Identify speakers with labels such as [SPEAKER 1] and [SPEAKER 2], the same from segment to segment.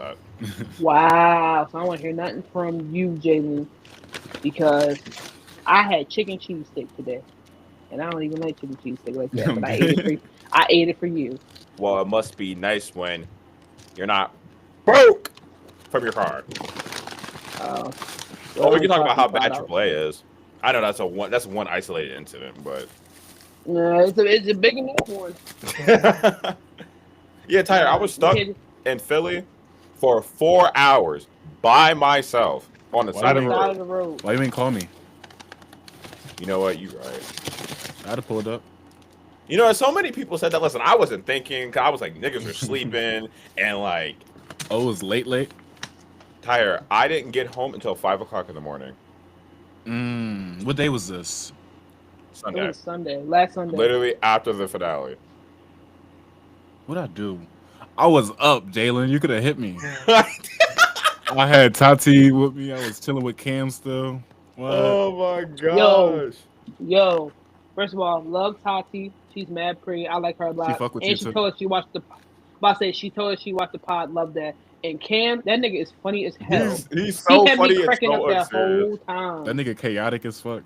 [SPEAKER 1] that.
[SPEAKER 2] Wow. So I want to hear nothing from you, Jalen, because I had chicken cheese steak today, and I don't even like chicken cheese steak like that.
[SPEAKER 3] I'm
[SPEAKER 2] But I ate it for
[SPEAKER 3] dead.
[SPEAKER 2] I ate it for you.
[SPEAKER 1] Well, it must be nice when you're not broke from your car.
[SPEAKER 2] Uh, well,
[SPEAKER 1] Oh,
[SPEAKER 2] it
[SPEAKER 1] we
[SPEAKER 2] only
[SPEAKER 1] can talk about
[SPEAKER 2] cost me
[SPEAKER 1] how
[SPEAKER 2] five
[SPEAKER 1] bad
[SPEAKER 2] dollars.
[SPEAKER 1] Chipotle is. I know that's one isolated incident, but
[SPEAKER 2] No, it's a big enough one.
[SPEAKER 1] yeah, Tyler, I
[SPEAKER 2] Nah,
[SPEAKER 1] was
[SPEAKER 2] you
[SPEAKER 1] stuck
[SPEAKER 2] can't
[SPEAKER 1] in Philly for 4 hours by myself on the
[SPEAKER 3] Why you
[SPEAKER 2] on
[SPEAKER 1] side
[SPEAKER 2] the
[SPEAKER 1] of the
[SPEAKER 3] ain't
[SPEAKER 2] side
[SPEAKER 1] road.
[SPEAKER 2] of the road.
[SPEAKER 3] Why you ain't call me?
[SPEAKER 1] You know what? You right.
[SPEAKER 3] I'd have pulled up.
[SPEAKER 1] You know, so many people said that. Listen, I wasn't thinking. 'Cause I was like, niggas are sleeping, and like,
[SPEAKER 3] Oh, it was late.
[SPEAKER 1] Tyler, I didn't get home until 5 o'clock in the morning.
[SPEAKER 3] What day was this?
[SPEAKER 2] It
[SPEAKER 1] Sunday,
[SPEAKER 2] was Sunday, last Sunday.
[SPEAKER 1] literally after the finale.
[SPEAKER 3] What'd I do? I was up, Jalen. You could have hit me. I had Tati with me. I was chilling with Cam still. What?
[SPEAKER 1] Oh my
[SPEAKER 2] Yo,
[SPEAKER 1] gosh.
[SPEAKER 2] yo. First of all, love Tati. She's mad pretty. I like her a
[SPEAKER 3] She
[SPEAKER 2] lot.
[SPEAKER 3] fuck with you
[SPEAKER 2] And she
[SPEAKER 3] too.
[SPEAKER 2] told us she watched the. About to say she told us she watched the pod. Love that. And Cam, that nigga is funny as hell.
[SPEAKER 1] He's
[SPEAKER 2] He
[SPEAKER 1] so
[SPEAKER 2] had me
[SPEAKER 1] funny and
[SPEAKER 2] cracking up
[SPEAKER 1] so
[SPEAKER 2] that
[SPEAKER 1] unserious.
[SPEAKER 2] whole
[SPEAKER 3] That
[SPEAKER 2] time.
[SPEAKER 3] nigga chaotic as fuck.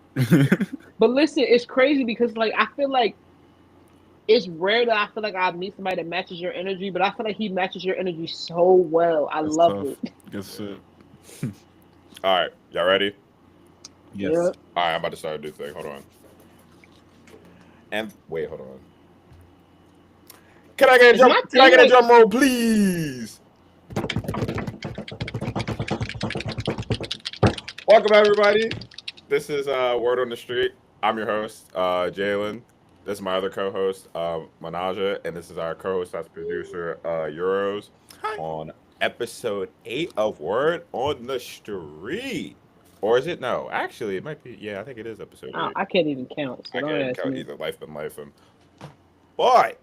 [SPEAKER 2] But listen, it's crazy because like I feel like it's rare that I feel like I meet somebody that matches your energy, but I feel like he matches your energy so well. I
[SPEAKER 3] That's
[SPEAKER 2] love
[SPEAKER 3] tough.
[SPEAKER 2] it.
[SPEAKER 3] Good shit.
[SPEAKER 1] All right, y'all ready?
[SPEAKER 3] Yes.
[SPEAKER 2] Yeah.
[SPEAKER 1] All right, I'm about to start a new thing. Hold on. And wait, hold on. Can I get a
[SPEAKER 2] Is
[SPEAKER 1] drum?
[SPEAKER 2] my
[SPEAKER 1] Can I
[SPEAKER 2] thing
[SPEAKER 1] get a
[SPEAKER 2] like
[SPEAKER 1] drum roll, please? Welcome everybody. This is Word on the Street. I'm your host, Jalen. This is my other co-host, Manaja, and this is our co-host, that's producer, Euros,
[SPEAKER 3] Hi.
[SPEAKER 1] on episode 8 of Word on the Street. Or is it? No, actually, it might be. Yeah, I think it is episode 8.
[SPEAKER 2] I can't even count, so
[SPEAKER 1] I
[SPEAKER 2] don't
[SPEAKER 1] can't
[SPEAKER 2] ask
[SPEAKER 1] count
[SPEAKER 2] me.
[SPEAKER 1] either. Life been life. Boy,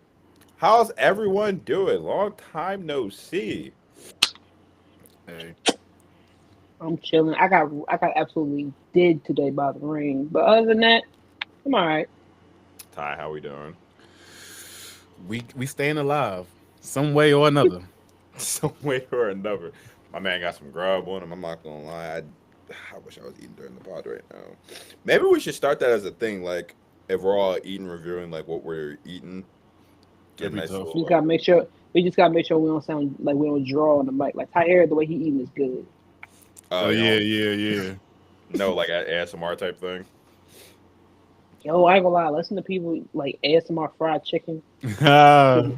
[SPEAKER 1] how's everyone doing? Long time no see.
[SPEAKER 3] Hey.
[SPEAKER 2] I'm chilling. I got absolutely did today by the ring, but other than that, I'm all right.
[SPEAKER 1] Ty, how we doing?
[SPEAKER 3] We staying alive. Some way or another.
[SPEAKER 1] Some way or another. My man got some grub on him. I'm not gonna lie. I wish I was eating during the pod right now. Maybe we should start that as a thing. Like, if we're all eating, reviewing like what we're eating, get
[SPEAKER 3] That'd
[SPEAKER 1] a
[SPEAKER 3] be
[SPEAKER 1] nice
[SPEAKER 3] tough.
[SPEAKER 1] little
[SPEAKER 2] We just
[SPEAKER 1] like.
[SPEAKER 2] gotta make sure. We just gotta make sure we don't sound like we don't draw on the mic. Like Tyler, the way he eating is good.
[SPEAKER 3] Oh
[SPEAKER 1] You
[SPEAKER 3] yeah,
[SPEAKER 1] know,
[SPEAKER 3] yeah.
[SPEAKER 1] no, like a ASMR type thing.
[SPEAKER 2] Yo, I ain't gonna lie. Listen to people like ASMR fried chicken.
[SPEAKER 3] Ah,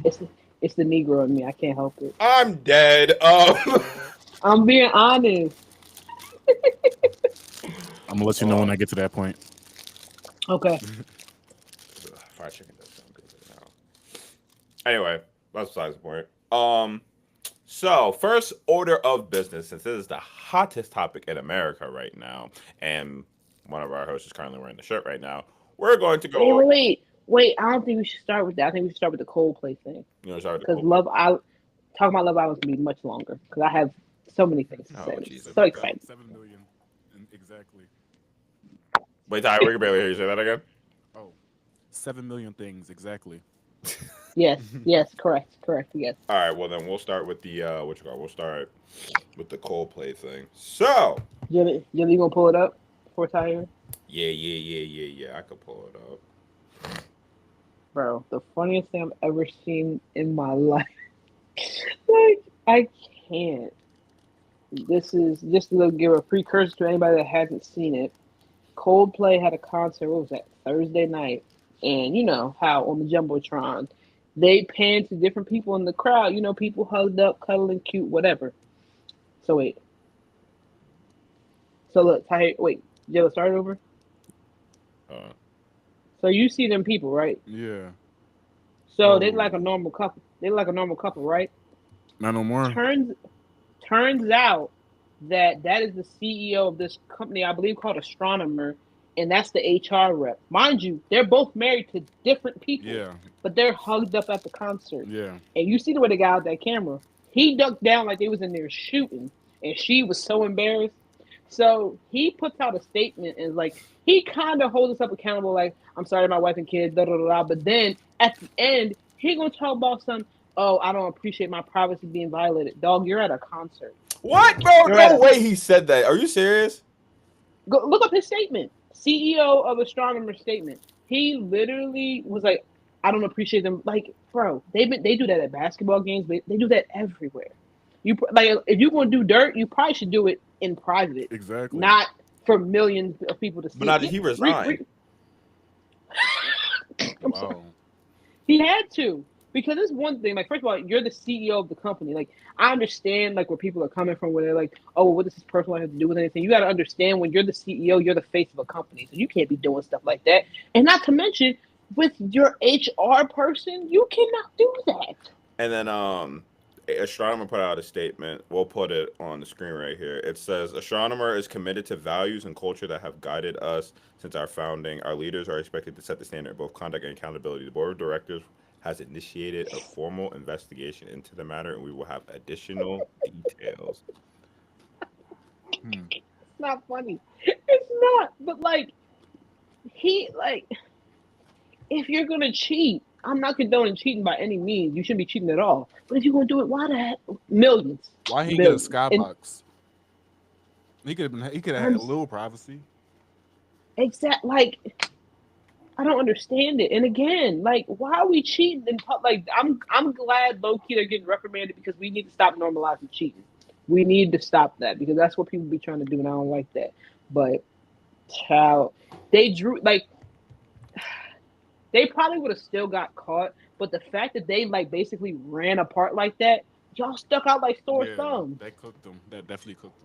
[SPEAKER 2] It's the Negro in me. I can't help it.
[SPEAKER 1] I'm dead.
[SPEAKER 2] I'm being honest.
[SPEAKER 3] I'm gonna let you know when
[SPEAKER 1] Oh,
[SPEAKER 3] I get to that point.
[SPEAKER 2] Okay.
[SPEAKER 1] fried chicken does sound good right now. Anyway, that's besides the point. So first order of business, since this is the hottest topic in America right now, and one of our hosts is currently wearing the shirt right now, we're going to
[SPEAKER 2] Wait,
[SPEAKER 1] go.
[SPEAKER 2] wait, wait, wait. I don't think we should start with that. I think we should start with the Coldplay thing
[SPEAKER 1] You know, sorry, the
[SPEAKER 2] because
[SPEAKER 1] cool place.
[SPEAKER 2] Love I talking about Love Island's gonna be much longer because I have so many things to say.
[SPEAKER 1] Oh
[SPEAKER 2] I'm
[SPEAKER 1] Jesus!
[SPEAKER 2] so excited.
[SPEAKER 3] 7 million. Exactly.
[SPEAKER 1] Wait, Ty, we can barely hear you say that again.
[SPEAKER 3] Oh, 7 million things exactly.
[SPEAKER 2] Yes, yes, correct, correct. Yes.
[SPEAKER 1] All right, well then we'll start with the what you call. We'll start with the Coldplay thing. So
[SPEAKER 2] Jimmy, you gonna pull it up for Tyler?
[SPEAKER 1] yeah. I could pull it up.
[SPEAKER 2] Bro, the funniest thing I've ever seen in my life. Like, I can't. This is just to give a precursor to anybody that hasn't seen it. Coldplay had a concert. What was that? Thursday night, and you know how on the jumbotron, they panned to different people in the crowd. You know, people hugged up, cuddling, cute, whatever. So wait. So look, wait. Joe, start over.
[SPEAKER 1] Uh,
[SPEAKER 2] So you see them people, right?
[SPEAKER 3] Yeah.
[SPEAKER 2] So they
[SPEAKER 3] Oh,
[SPEAKER 2] like a normal couple. They like a normal couple, right?
[SPEAKER 3] not no more.
[SPEAKER 2] Turns turns out that that is the CEO of this company, I believe called Astronomer, and that's the HR rep. Mind you, they're both married to different people,
[SPEAKER 3] Yeah,
[SPEAKER 2] but they're hugged up at the concert.
[SPEAKER 3] yeah.
[SPEAKER 2] And you see the way the guy out that camera, he ducked down like they was in there shooting, and she was so embarrassed. So he puts out a statement and like he kind of holds us up accountable, like I'm sorry, my wife and kids, da da da da. But then at the end, he gonna talk about some. "Oh, I don't appreciate my privacy being violated." Dog, you're at a concert.
[SPEAKER 1] What, bro?
[SPEAKER 2] You're at
[SPEAKER 1] No
[SPEAKER 2] a,
[SPEAKER 1] way he said that. Are you serious?
[SPEAKER 2] go look up his statement. CEO of Astronomer statement. He literally was like, "I don't appreciate them." Like, bro, they do that at basketball games. They do that everywhere. You like if you're gonna do dirt, you probably should do it in private,
[SPEAKER 3] Exactly.
[SPEAKER 2] not for millions of people to see.
[SPEAKER 1] But now did he resign?
[SPEAKER 2] I'm sorry.
[SPEAKER 3] Wow.
[SPEAKER 2] He had to because it's one thing. Like, first of all, you're the CEO of the company. Like, I understand like where people are coming from, where they're like, "Oh, what does this personal have to do with anything?" You got to understand when you're the CEO, you're the face of a company, so you can't be doing stuff like that. And not to mention, with your HR person, you cannot do that.
[SPEAKER 1] And then Astronomer put out a statement. We'll put it on the screen right here. It says Astronomer is committed to values and culture that have guided us since our founding. Our leaders are expected to set the standard of both conduct and accountability. The board of directors has initiated a formal investigation into the matter, and we will have additional details.
[SPEAKER 3] Hmm.
[SPEAKER 2] It's not funny. It's not. But like, if you're gonna cheat, I'm not condoning cheating by any means. You shouldn't be cheating at all. But if you're gonna do it, why the heck? Millions.
[SPEAKER 3] Why he
[SPEAKER 2] Millions.
[SPEAKER 3] get a
[SPEAKER 2] And
[SPEAKER 3] skybox? He could have had
[SPEAKER 2] I'm
[SPEAKER 3] a little privacy.
[SPEAKER 2] like, I don't understand it. And again, like, why are we cheating in like I'm glad low key they're getting reprimanded because we need to stop normalizing cheating. We need to stop that because that's what people be trying to do, and I don't like that. But child, they drew like they probably would have still got caught, but the fact that they like basically ran apart like that, y'all stuck out like sore thumbs.
[SPEAKER 3] that cooked them. That definitely cooked them.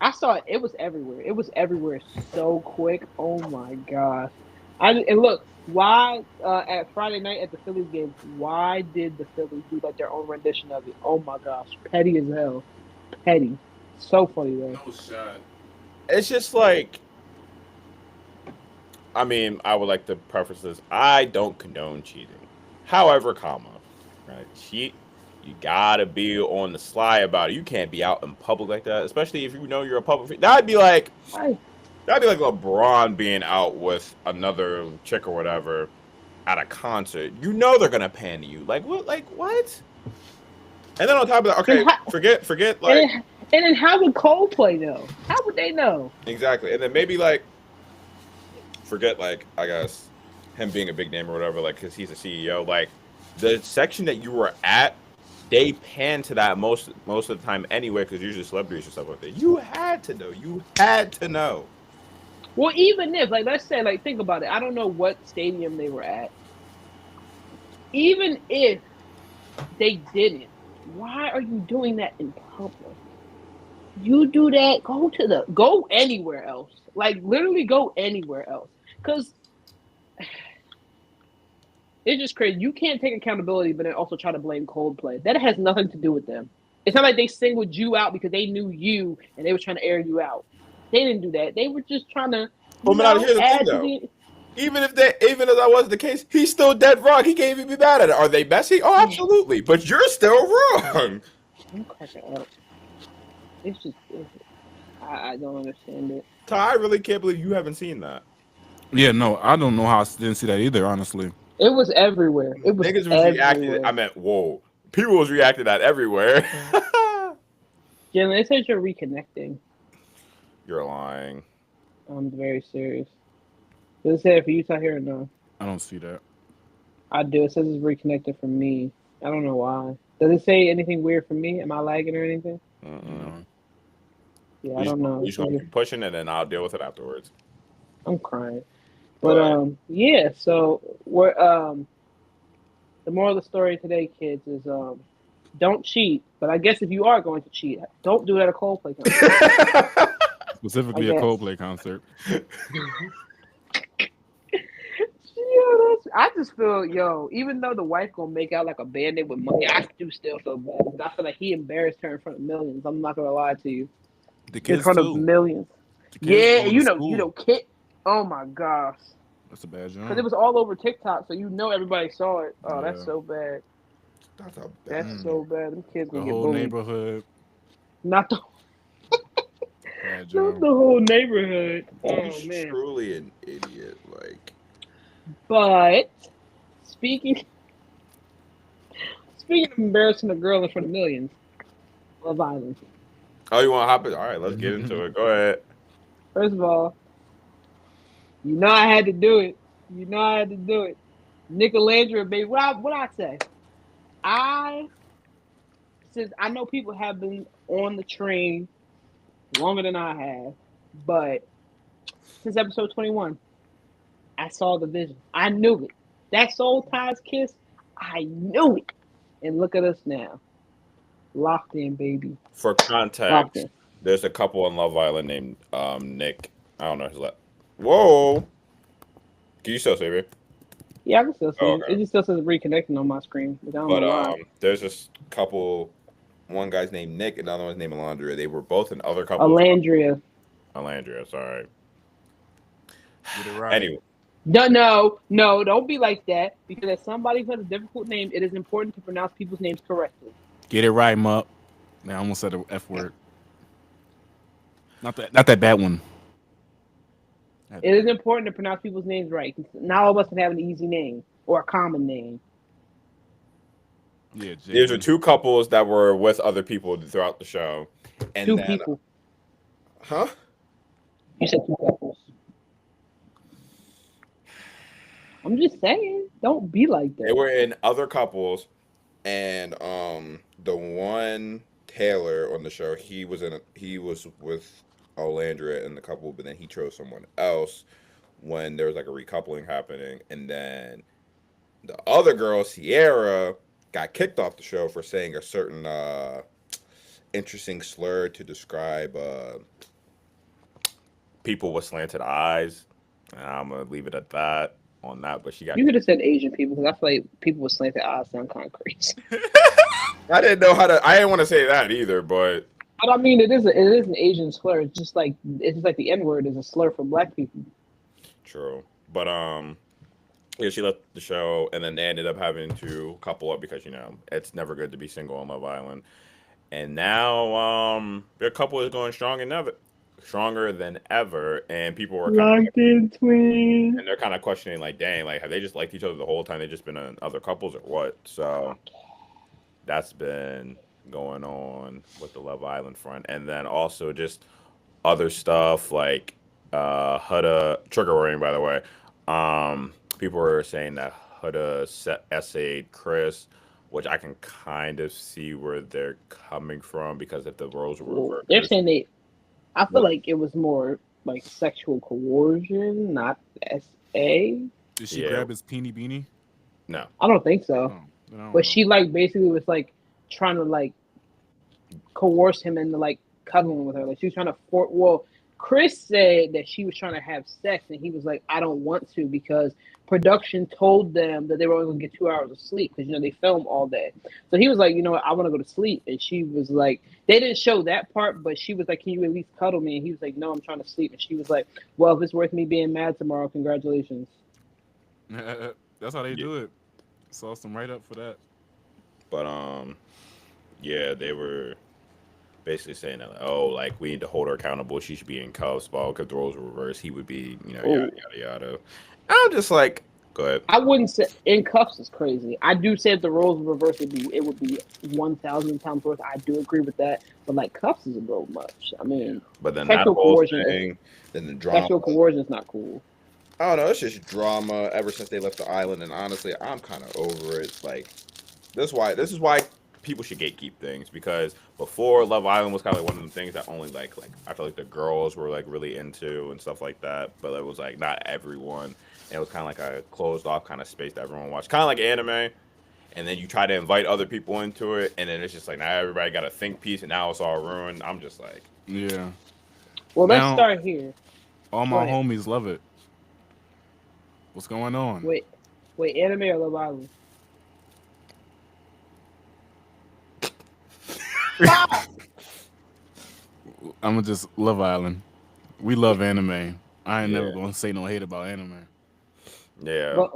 [SPEAKER 2] I saw it. It was everywhere. It was everywhere so quick. Oh my gosh! And look, why at Friday night at the Phillies game? Why did the Phillies do like their own rendition of it? Oh my gosh, petty as hell. Petty. So funny though.
[SPEAKER 3] No shot.
[SPEAKER 1] It's just like, I mean, I would like to preface this. I don't condone cheating. However, right? Cheat, you gotta be on the sly about it. You can't be out in public like that, especially if you know you're a public. That'd be like LeBron being out with another chick or whatever at a concert. You know they're gonna pan to you. Like what? Like what? And then on top of that, okay, forget like.
[SPEAKER 2] And then how would Coldplay know? How would they know?
[SPEAKER 1] Exactly, and then maybe like. Forget like I guess him being a big name or whatever, like because he's a CEO. Like the section that you were at, they pan to that most of the time anyway, because usually celebrities or stuff like that. You had to know. You had to know.
[SPEAKER 2] Well, even if like let's say like think about it. I don't know what stadium they were at. Even if they didn't, why are you doing that in public? You do that. Go anywhere else. Like literally go anywhere else. Because it's just crazy. You can't take accountability, but then also try to blame Coldplay. That has nothing to do with them. It's not like they singled you out because they knew you and they were trying to air you out. They didn't do that. They were just trying to.
[SPEAKER 1] Well, here's the thing, though. Even if that wasn't the case, he's still dead wrong. He can't even be mad at it. Are they messy? Oh, absolutely. But you're still wrong.
[SPEAKER 2] I'm cracking up. It's just. I don't understand it.
[SPEAKER 1] Ty, I really can't believe you haven't seen that.
[SPEAKER 3] Yeah, no, I don't know how I didn't see that either, honestly.
[SPEAKER 2] It was everywhere. It was
[SPEAKER 1] Niggas was
[SPEAKER 2] everywhere.
[SPEAKER 1] reacting. I meant, whoa. People was reacting that everywhere.
[SPEAKER 2] Jen, they said you're reconnecting.
[SPEAKER 1] You're lying.
[SPEAKER 2] I'm very serious. Does it say it for you, Tahir, or no?
[SPEAKER 3] I don't see that.
[SPEAKER 2] I do. It says it's reconnected for me. I don't know why. Does it say anything weird for me? Am I lagging or anything?
[SPEAKER 3] No.
[SPEAKER 2] Yeah, I don't know.
[SPEAKER 1] You just gonna keep pushing it, and I'll deal with it afterwards.
[SPEAKER 2] I'm crying. But yeah. So we're the moral of the story today, kids, is don't cheat. But I guess if you are going to cheat, don't do it at a Coldplay concert.
[SPEAKER 3] Specifically a Coldplay concert.
[SPEAKER 2] I just feel, even though the wife gonna make out like a bandit with money, I do still feel bad. I feel like he embarrassed her in front of millions. I'm not gonna lie to you.
[SPEAKER 3] The kids
[SPEAKER 2] in front
[SPEAKER 3] too.
[SPEAKER 2] of millions. Yeah, kid. Oh my gosh.
[SPEAKER 3] That's a bad job.
[SPEAKER 2] Because it was all over TikTok, so everybody saw it. Oh, yeah. That's so bad. That's so bad. Them kids gonna get bullied.
[SPEAKER 3] The whole neighborhood.
[SPEAKER 2] Not the whole neighborhood.
[SPEAKER 1] He's man. Truly an idiot. Like.
[SPEAKER 2] But speaking Speaking of embarrassing a girl in front of millions, Love Island.
[SPEAKER 1] Oh, you want to hop in? All right, let's get into it. Go ahead.
[SPEAKER 2] First of all, you know I had to do it. You know I had to do it. Nicolandra, baby. What I say? Since I know people have been on the train longer than I have, but since episode 21, I saw the vision. I knew it. That Soul Ties kiss, I knew it. And look at us now. Locked in, baby.
[SPEAKER 1] For
[SPEAKER 2] Locked
[SPEAKER 1] context,
[SPEAKER 2] in.
[SPEAKER 1] there's a couple on Love Island named Nick. I don't know his last. Whoa. Can you still see me?
[SPEAKER 2] Yeah, I can still see
[SPEAKER 1] Oh,
[SPEAKER 2] it.
[SPEAKER 1] okay.
[SPEAKER 2] It just still says reconnecting on my screen. But I don't
[SPEAKER 1] But
[SPEAKER 2] know why.
[SPEAKER 1] there's this couple. One guy's named Nick, and the other one's named Alondra. They were both in other couples.
[SPEAKER 2] Alandria.
[SPEAKER 1] Alandria, sorry.
[SPEAKER 3] Get it right.
[SPEAKER 1] Anyway,
[SPEAKER 2] No, don't be like that. Because as somebody who has a difficult name, it is important to pronounce people's names correctly.
[SPEAKER 3] Get it right, Mup. Now I almost said the F word. Not that bad one.
[SPEAKER 2] It is important to pronounce people's names right. Not all of us can have an easy name or a common name.
[SPEAKER 3] Yeah,
[SPEAKER 1] these are two couples that were with other people throughout the show. And
[SPEAKER 2] Two
[SPEAKER 1] then,
[SPEAKER 2] people.
[SPEAKER 1] Huh?
[SPEAKER 2] You said two couples. I'm just saying, don't be like that.
[SPEAKER 1] They were in other couples, and the one Taylor on the show, he was with Olandria in the couple, but then he chose someone else when there was like a recoupling happening, and then the other girl, Sierra, got kicked off the show for saying a certain interesting slur to describe people with slanted eyes. And I'm gonna leave it at that on that. But she got.
[SPEAKER 2] You could have said Asian people because I feel like people with slanted eyes sound kind of crazy.
[SPEAKER 1] I didn't know how to. I didn't want to say that either, but.
[SPEAKER 2] But I mean, it is an Asian slur. It's just like the N word is a slur for black people.
[SPEAKER 1] True, but yeah, she left the show, and then they ended up having to couple up because it's never good to be single on Love Island, and now their couple is going stronger than ever, and people were kind of
[SPEAKER 2] twin.
[SPEAKER 1] and they're kind of questioning like, dang, like have they just liked each other the whole time? They just been in other couples or what? So that's been going on with the Love Island front, and then also just other stuff like Huda trigger warning, by the way. People were saying that Huda essayed Chris, which I can kind of see where they're coming from because if the roles were reversed,
[SPEAKER 2] They're saying I feel like it was more like sexual coercion, not SA.
[SPEAKER 3] Did she grab his peenie beanie?
[SPEAKER 1] No,
[SPEAKER 2] I don't think so. But she like basically was like trying to like coerce him into like cuddling with her. Like she was trying to Chris said that she was trying to have sex and he was like, I don't want to because production told them that they were only going to get 2 hours of sleep because they film all day. So he was like, you know what, I want to go to sleep. And she was like, they didn't show that part, but she was like, can you at least cuddle me? And he was like, no, I'm trying to sleep. And she was like, well, if it's worth me being mad tomorrow, congratulations.
[SPEAKER 3] That's how they do it. Saw some write up for that.
[SPEAKER 1] But yeah, they were basically saying that, like we need to hold her accountable. She should be in cuffs. But if the roles were reversed, he would be, yada yada yada. I'm just like, go ahead.
[SPEAKER 2] I wouldn't say in cuffs is crazy. I do say if the roles were reversed, it would be 1,000 times worse. I do agree with that. But like cuffs is a little much. I mean,
[SPEAKER 1] but then that whole thing, then the drama.
[SPEAKER 2] Sexual coercion is not cool.
[SPEAKER 1] I don't know. It's just drama ever since they left the island, and honestly, I'm kind of over it. Like, this is why people should gatekeep things, because before Love Island was kind of like one of the things that only like I feel like the girls were like really into and stuff like that, but it was like not everyone, and it was kind of like a closed off kind of space that everyone watched, kind of like anime. And then you try to invite other people into it, and then it's just like now everybody got a think piece, and now it's all ruined. I'm just like,
[SPEAKER 3] yeah.
[SPEAKER 2] Well, let's start here.
[SPEAKER 3] All my homies love it. What's going on?
[SPEAKER 2] Wait, anime or Love Island?
[SPEAKER 3] I'm gonna just Love Island. We love anime. I ain't never gonna say no hate about anime.
[SPEAKER 1] Yeah.
[SPEAKER 2] But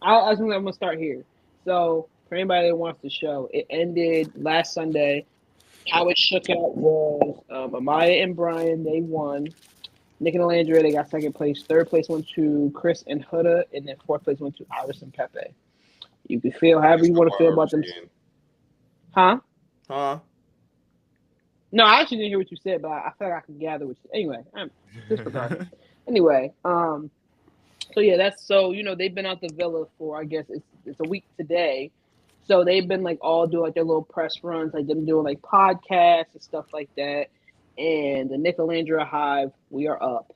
[SPEAKER 2] I'm gonna start here. So for anybody that wants the show, it ended last Sunday. How it shook out was Amaya and Brian, they won. Nick and Alandria, they got second place. Third place went to Chris and Huda, and then fourth place went to Iris and Pepe. You can feel however you want to feel about them. Huh?
[SPEAKER 1] Huh?
[SPEAKER 2] No, I actually didn't hear what you said, but I feel like I can gather what you. Anyway, disregard. Anyway, so yeah, that's so they've been out the villa for I guess it's a week today, so they've been like all doing like their little press runs, like them doing like podcasts and stuff like that. And the Nicolandria Hive, we are up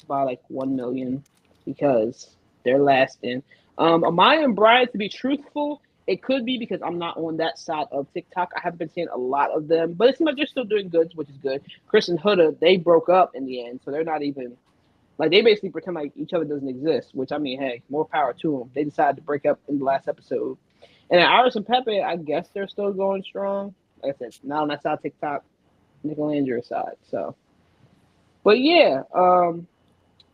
[SPEAKER 2] by like 1 million because they're lasting. Amaya and Brian, to be truthful, it could be because I'm not on that side of TikTok. I haven't been seeing a lot of them, but it seems like they're still doing good, which is good. Chris and Huda, they broke up in the end, so they're not even like they basically pretend like each other doesn't exist. Which I mean, hey, more power to them. They decided to break up in the last episode, and then Iris and Pepe, I guess they're still going strong. Like I said, not on that side of TikTok, Nicolandria side. So, but yeah,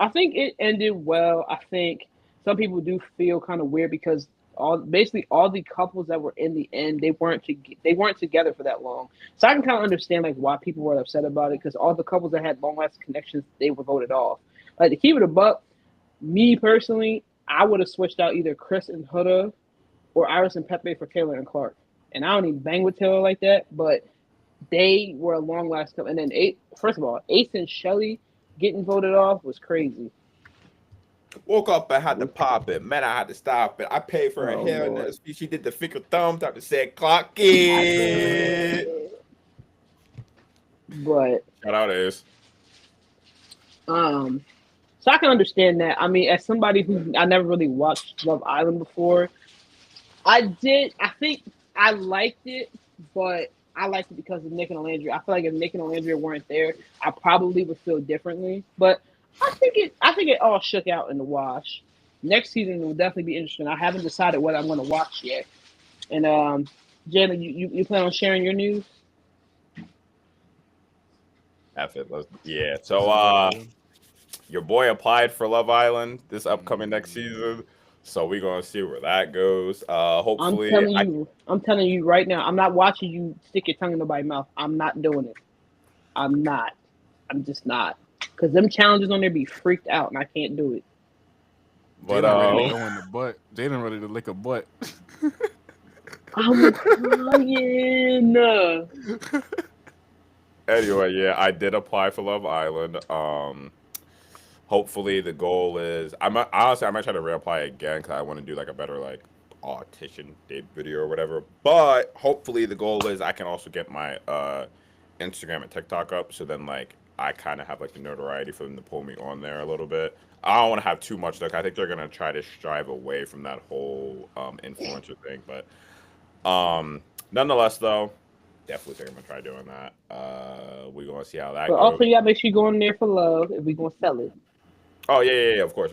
[SPEAKER 2] I think it ended well. I think some people do feel kind of weird because basically all the couples that were in the end they weren't together for that long. So I can kind of understand like why people were upset about it because all the couples that had long lasting connections they were voted off. Like to keep it a buck, me personally, I would have switched out either Chris and Huda or Iris and Pepe for Taylor and Clark. And I don't even bang with Taylor like that, but they were a long lasting. And then first of all, Ace and Shelly getting voted off was crazy.
[SPEAKER 1] Woke up and had to pop it. Man, I had to stop it. I paid for her hair.
[SPEAKER 2] Lord.
[SPEAKER 1] And she did the finger thumbs. I said, clock it.
[SPEAKER 2] But
[SPEAKER 1] Shout out Ace.
[SPEAKER 2] so I can understand that. I mean, as somebody who I never really watched Love Island before, I think I liked it, but I liked it because of Nick and Landry. I feel like if Nick and Landry weren't there, I probably would feel differently. But I think it all shook out in the wash. Next season will definitely be interesting. I haven't decided what I'm going to watch yet. And Jalen, you plan on sharing your news?
[SPEAKER 1] F it. Yeah. So your boy applied for Love Island this upcoming next season. So we're gonna see where that goes. Hopefully,
[SPEAKER 2] I'm telling you right now. I'm not watching you stick your tongue in nobody's mouth. I'm not doing it. I'm not. I'm just not. Because them challenges on there be freaked out, and I can't do it.
[SPEAKER 3] But ready to go in the butt. Jaden ready to lick a butt.
[SPEAKER 2] I'm crying.
[SPEAKER 1] Anyway, yeah, I did apply for Love Island. Hopefully the goal is I might try to reapply again because I want to do like a better like audition date video or whatever. But hopefully the goal is I can also get my Instagram and TikTok up, so then like I kind of have like the notoriety for them to pull me on there a little bit. I don't want to have too much though. I think they're gonna try to strive away from that whole influencer thing. But nonetheless, though, definitely think I'm gonna try doing that. We're gonna see how that
[SPEAKER 2] But
[SPEAKER 1] goes.
[SPEAKER 2] also, you gotta make sure you go in there for love if we gonna sell it.
[SPEAKER 1] Oh yeah, of course.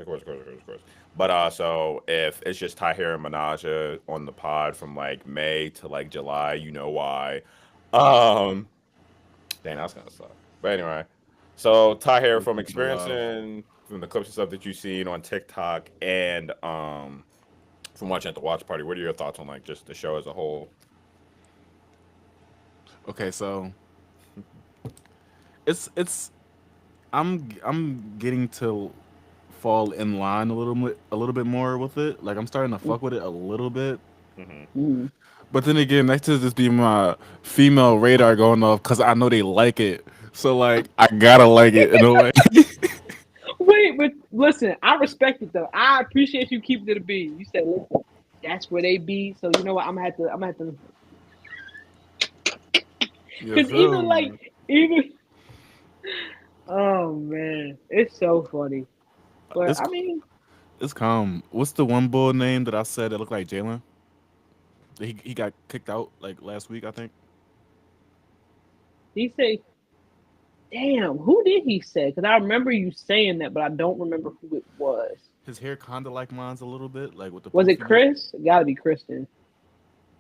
[SPEAKER 1] But so if it's just Tahir and Manaja on the pod from like May to like July, you know why. Dang, that's gonna suck. But anyway, so Tahir, from experiencing from the clips and stuff that you've seen on TikTok and from watching at the watch party, what are your thoughts on like just the show as a whole?
[SPEAKER 3] Okay, so it's I'm getting to fall in line a little bit more with it. Like I'm starting to fuck with it a little bit.
[SPEAKER 2] Mm-hmm.
[SPEAKER 3] But then again, that should just be my female radar going off because I know they like it. So like I gotta like it in a way.
[SPEAKER 2] Wait, but listen, I respect it though. I appreciate you keeping it a B. You said, listen, that's where they be. So you know what? I'm gonna have to. Because even. Oh man, it's so funny. But I mean,
[SPEAKER 3] it's calm. What's the one bull name that I said that looked like Jalen? He got kicked out like last week, I think.
[SPEAKER 2] he say, "Damn, who did he say?" Because I remember you saying that, but I don't remember who it was.
[SPEAKER 3] His hair kind of like mine's a little bit, like with the.
[SPEAKER 2] Was it Chris? It gotta be Kristen.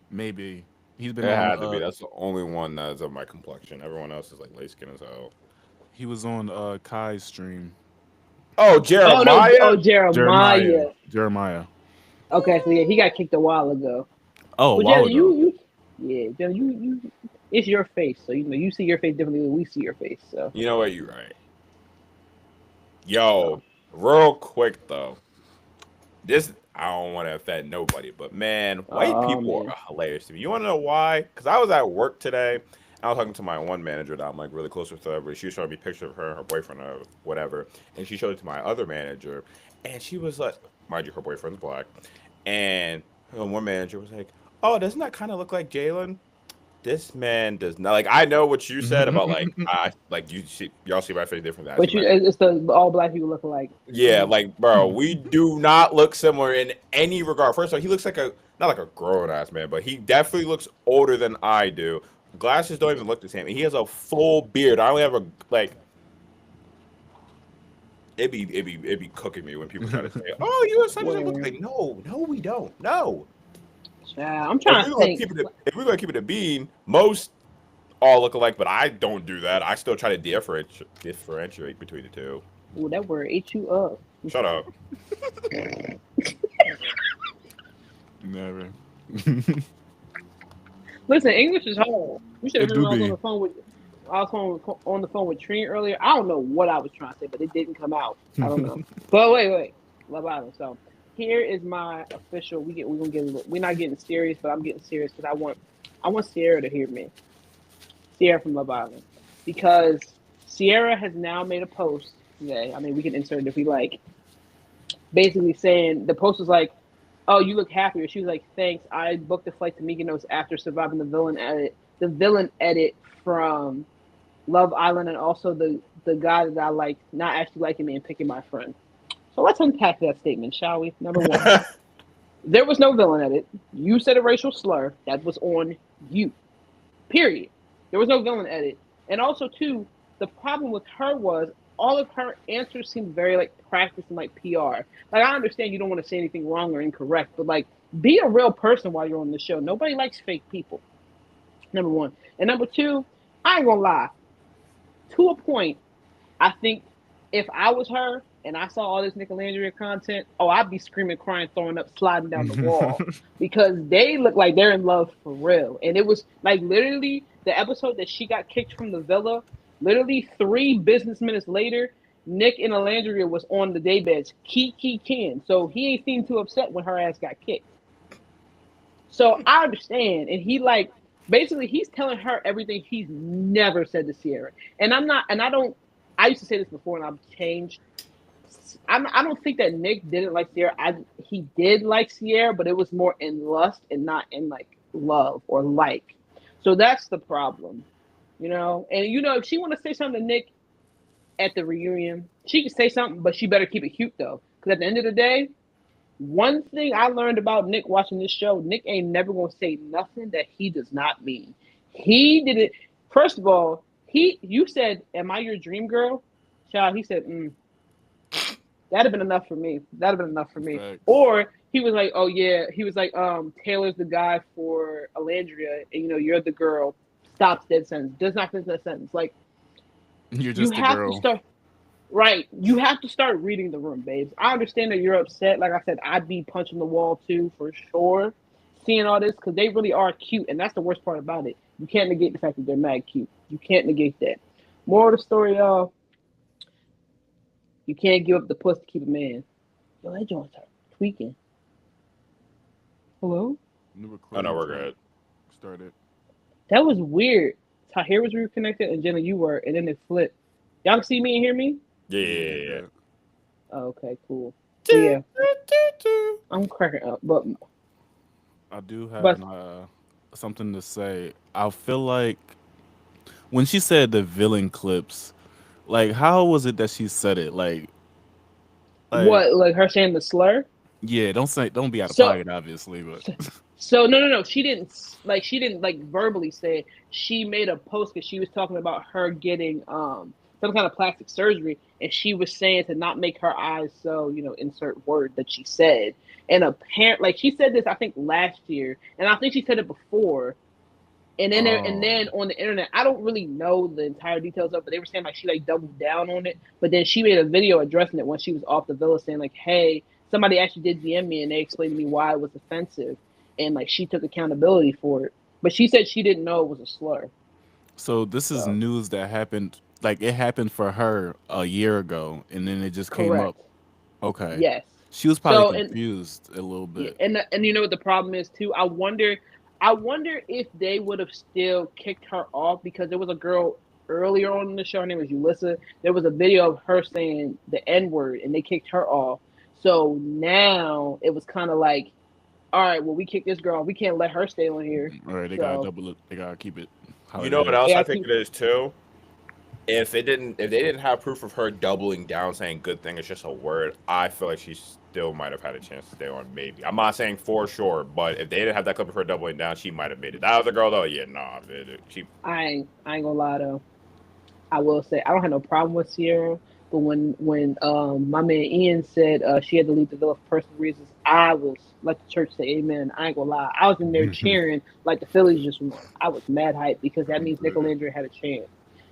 [SPEAKER 3] Maybe he's been.
[SPEAKER 1] It had to be. That's the only one that's of my complexion. Everyone else is like light skin as hell.
[SPEAKER 3] He was on Kai's stream.
[SPEAKER 1] Oh, Jeremiah.
[SPEAKER 3] Jeremiah.
[SPEAKER 2] Okay, so yeah, he got kicked a while ago.
[SPEAKER 3] Oh,
[SPEAKER 2] but
[SPEAKER 3] wow.
[SPEAKER 2] You it's your face, so you see your face differently than we see your face. So
[SPEAKER 1] you know what, you're right. Yo, real quick though, I don't want to offend nobody, but man, white
[SPEAKER 2] Oh
[SPEAKER 1] people
[SPEAKER 2] man.
[SPEAKER 1] are hilarious to me. You want to know why? Because I was at work today. I was talking to my one manager that I'm like really close with. Whatever. She was showing me pictures of her and her boyfriend or whatever, and she showed it to my other manager, and she was like, mind you, her boyfriend's black, and her one manager was like, "Oh, doesn't that kind of look like Jalen?" This man does not like. I know what you said about like I like you see y'all see my face different. I see
[SPEAKER 2] But
[SPEAKER 1] my face.
[SPEAKER 2] it's the all black people look alike.
[SPEAKER 1] Yeah, like bro, we do not look similar in any regard. First of all, he looks like a not like a grown ass man, but he definitely looks older than I do. Glasses don't even look the same. And he has a full beard. I only have a like. It'd be cooking me when people try to say, "Oh, you and such and such look
[SPEAKER 2] Where,
[SPEAKER 1] like." No, no, we don't. No.
[SPEAKER 2] child, I'm
[SPEAKER 1] If
[SPEAKER 2] trying
[SPEAKER 1] we're
[SPEAKER 2] to
[SPEAKER 1] gonna
[SPEAKER 2] think.
[SPEAKER 1] keep it, if we're gonna keep it a bean, most all look alike, but I don't do that. I still try to differentiate between the two.
[SPEAKER 2] Ooh, that word ate you up.
[SPEAKER 1] Shut up.
[SPEAKER 3] Never.
[SPEAKER 2] Listen, English is hard. You should have
[SPEAKER 3] It
[SPEAKER 2] heard
[SPEAKER 3] do
[SPEAKER 2] when I was on
[SPEAKER 3] be.
[SPEAKER 2] the phone with on the phone with Trini earlier. I don't know what I was trying to say, but it didn't come out. I don't know. But wait, Love Island. So here is my official. We're gonna get a little, we're not getting serious, but I'm getting serious because I want Sierra to hear me. Sierra from Love Island, because Sierra has now made a post today. I mean, we can insert it if we like. Basically saying the post was like, "Oh, you look happier." She was like, "Thanks. I booked a flight to Mykonos after surviving the villain edit from Love Island, and also the guy that I like not actually liking me and picking my friend." So let's unpack that statement, shall we? Number one, there was no villain edit. You said a racial slur that was on you. Period. There was no villain edit. And also, too, the problem with her was all of her answers seemed very like practice and like PR. Like I understand you don't want to say anything wrong or incorrect, but like be a real person while you're on the show. Nobody likes fake people. Number one. And number two, I ain't gonna lie. To a point, I think if I was her and I saw all this Nicolandria content, oh, I'd be screaming, crying, throwing up, sliding down the wall because they look like they're in love for real. And it was like literally the episode that she got kicked from the villa. Literally 3 business minutes later, Nick and Alandria was on the daybeds, key kin. So he ain't seemed too upset when her ass got kicked. So I understand, and he like basically he's telling her everything he's never said to Sierra. And I'm not, and I don't. I used to say this before, and I've changed. I don't think that Nick didn't like Sierra. He did like Sierra, but it was more in lust and not in like love or like. So that's the problem, you know. And you know, if she want to say something to Nick at the reunion, she can say something, but she better keep it cute though, because at the end of the day, one thing I learned about Nick watching this show, Nick ain't never gonna say nothing that he does not mean. He did it. First of all, you said, "Am I your dream girl?" Child, he said, "That'd have been enough for me. That'd have been enough for me."
[SPEAKER 3] Facts.
[SPEAKER 2] Or he was like, "Oh yeah," he was like, "Taylor's the guy for Alandria, and you know you're the girl." Stops dead sentence. Does not finish that sentence. Like
[SPEAKER 3] You're
[SPEAKER 2] you
[SPEAKER 3] just a
[SPEAKER 2] have to
[SPEAKER 3] girl.
[SPEAKER 2] start. Right. You have to start reading the room, babes. I understand that you're upset. Like I said, I'd be punching the wall too, for sure, seeing all this, because they really are cute. And that's the worst part about it. You can't negate the fact that they're mad cute. You can't negate that. More of the story, y'all, you can't give up the puss to keep a man. Yo, that joint's tweaking. Hello?
[SPEAKER 3] New
[SPEAKER 1] Oh no,
[SPEAKER 3] recording
[SPEAKER 1] we're
[SPEAKER 3] track
[SPEAKER 1] good.
[SPEAKER 3] started.
[SPEAKER 2] That was weird. Tahir was reconnected and Jenna, you were, and then it flipped. Y'all can see me and hear me?
[SPEAKER 1] Yeah,
[SPEAKER 3] Yeah,
[SPEAKER 1] yeah, yeah.
[SPEAKER 3] but
[SPEAKER 2] Oh, okay, cool. So, yeah, I'm cracking up.
[SPEAKER 3] I do have
[SPEAKER 2] But
[SPEAKER 3] something to say. I feel like when she said the villain clips, like how was it that she said it? Like
[SPEAKER 2] what, like her saying the slur?
[SPEAKER 3] yeah, don't be out of
[SPEAKER 2] So
[SPEAKER 3] pocket, obviously, but
[SPEAKER 2] So no. She didn't like verbally say it. She made a post because she was talking about her getting some kind of plastic surgery, and she was saying to not make her eyes so insert word that she said. And apparent like she said this I think last year, and I think she said it before. And then
[SPEAKER 3] oh,
[SPEAKER 2] on the internet, I don't really know the entire details of it, but they were saying like she like doubled down on it. But then she made a video addressing it when she was off the villa, saying like, "Hey, somebody actually did DM me and they explained to me why it was offensive, and like she took accountability for it." But she said she didn't know it was a slur.
[SPEAKER 3] so this is
[SPEAKER 2] So
[SPEAKER 3] news that happened. Like it happened for her a year ago, and then it just came up.
[SPEAKER 2] correct.
[SPEAKER 3] Okay,
[SPEAKER 2] Yes.
[SPEAKER 3] She was probably
[SPEAKER 2] So and
[SPEAKER 3] confused a little
[SPEAKER 2] yeah,
[SPEAKER 3] bit.
[SPEAKER 2] and you know what the problem is too. I wonder if they would have still kicked her off because there was a girl earlier on in the show. Her name was Ulissa. There was a video of her saying the N word, and they kicked her off. So now it was kind of like, all right, well, we kicked this girl. We can't let her stay on here.
[SPEAKER 3] All right, they gotta
[SPEAKER 2] So
[SPEAKER 3] double it. They gotta keep it how
[SPEAKER 1] You
[SPEAKER 3] it
[SPEAKER 1] know what
[SPEAKER 3] is.
[SPEAKER 1] else
[SPEAKER 2] yeah,
[SPEAKER 1] I think
[SPEAKER 2] keep
[SPEAKER 1] it is too? If they didn't have proof of her doubling down saying good thing, it's just a word, I feel like she still might have had a chance to stay on. Maybe I'm not saying for sure, but if they didn't have that clip of her doubling down, she might have made it. That other girl though, yeah, nah, she.
[SPEAKER 2] I ain't gonna lie though. I will say I don't have no problem with Sierra, but when my man Ian said she had to leave the villa for personal reasons, I was let the church say amen. I ain't gonna lie, I was in there cheering like the Phillies just won. I was mad hype because that means Nicolandria had a chance.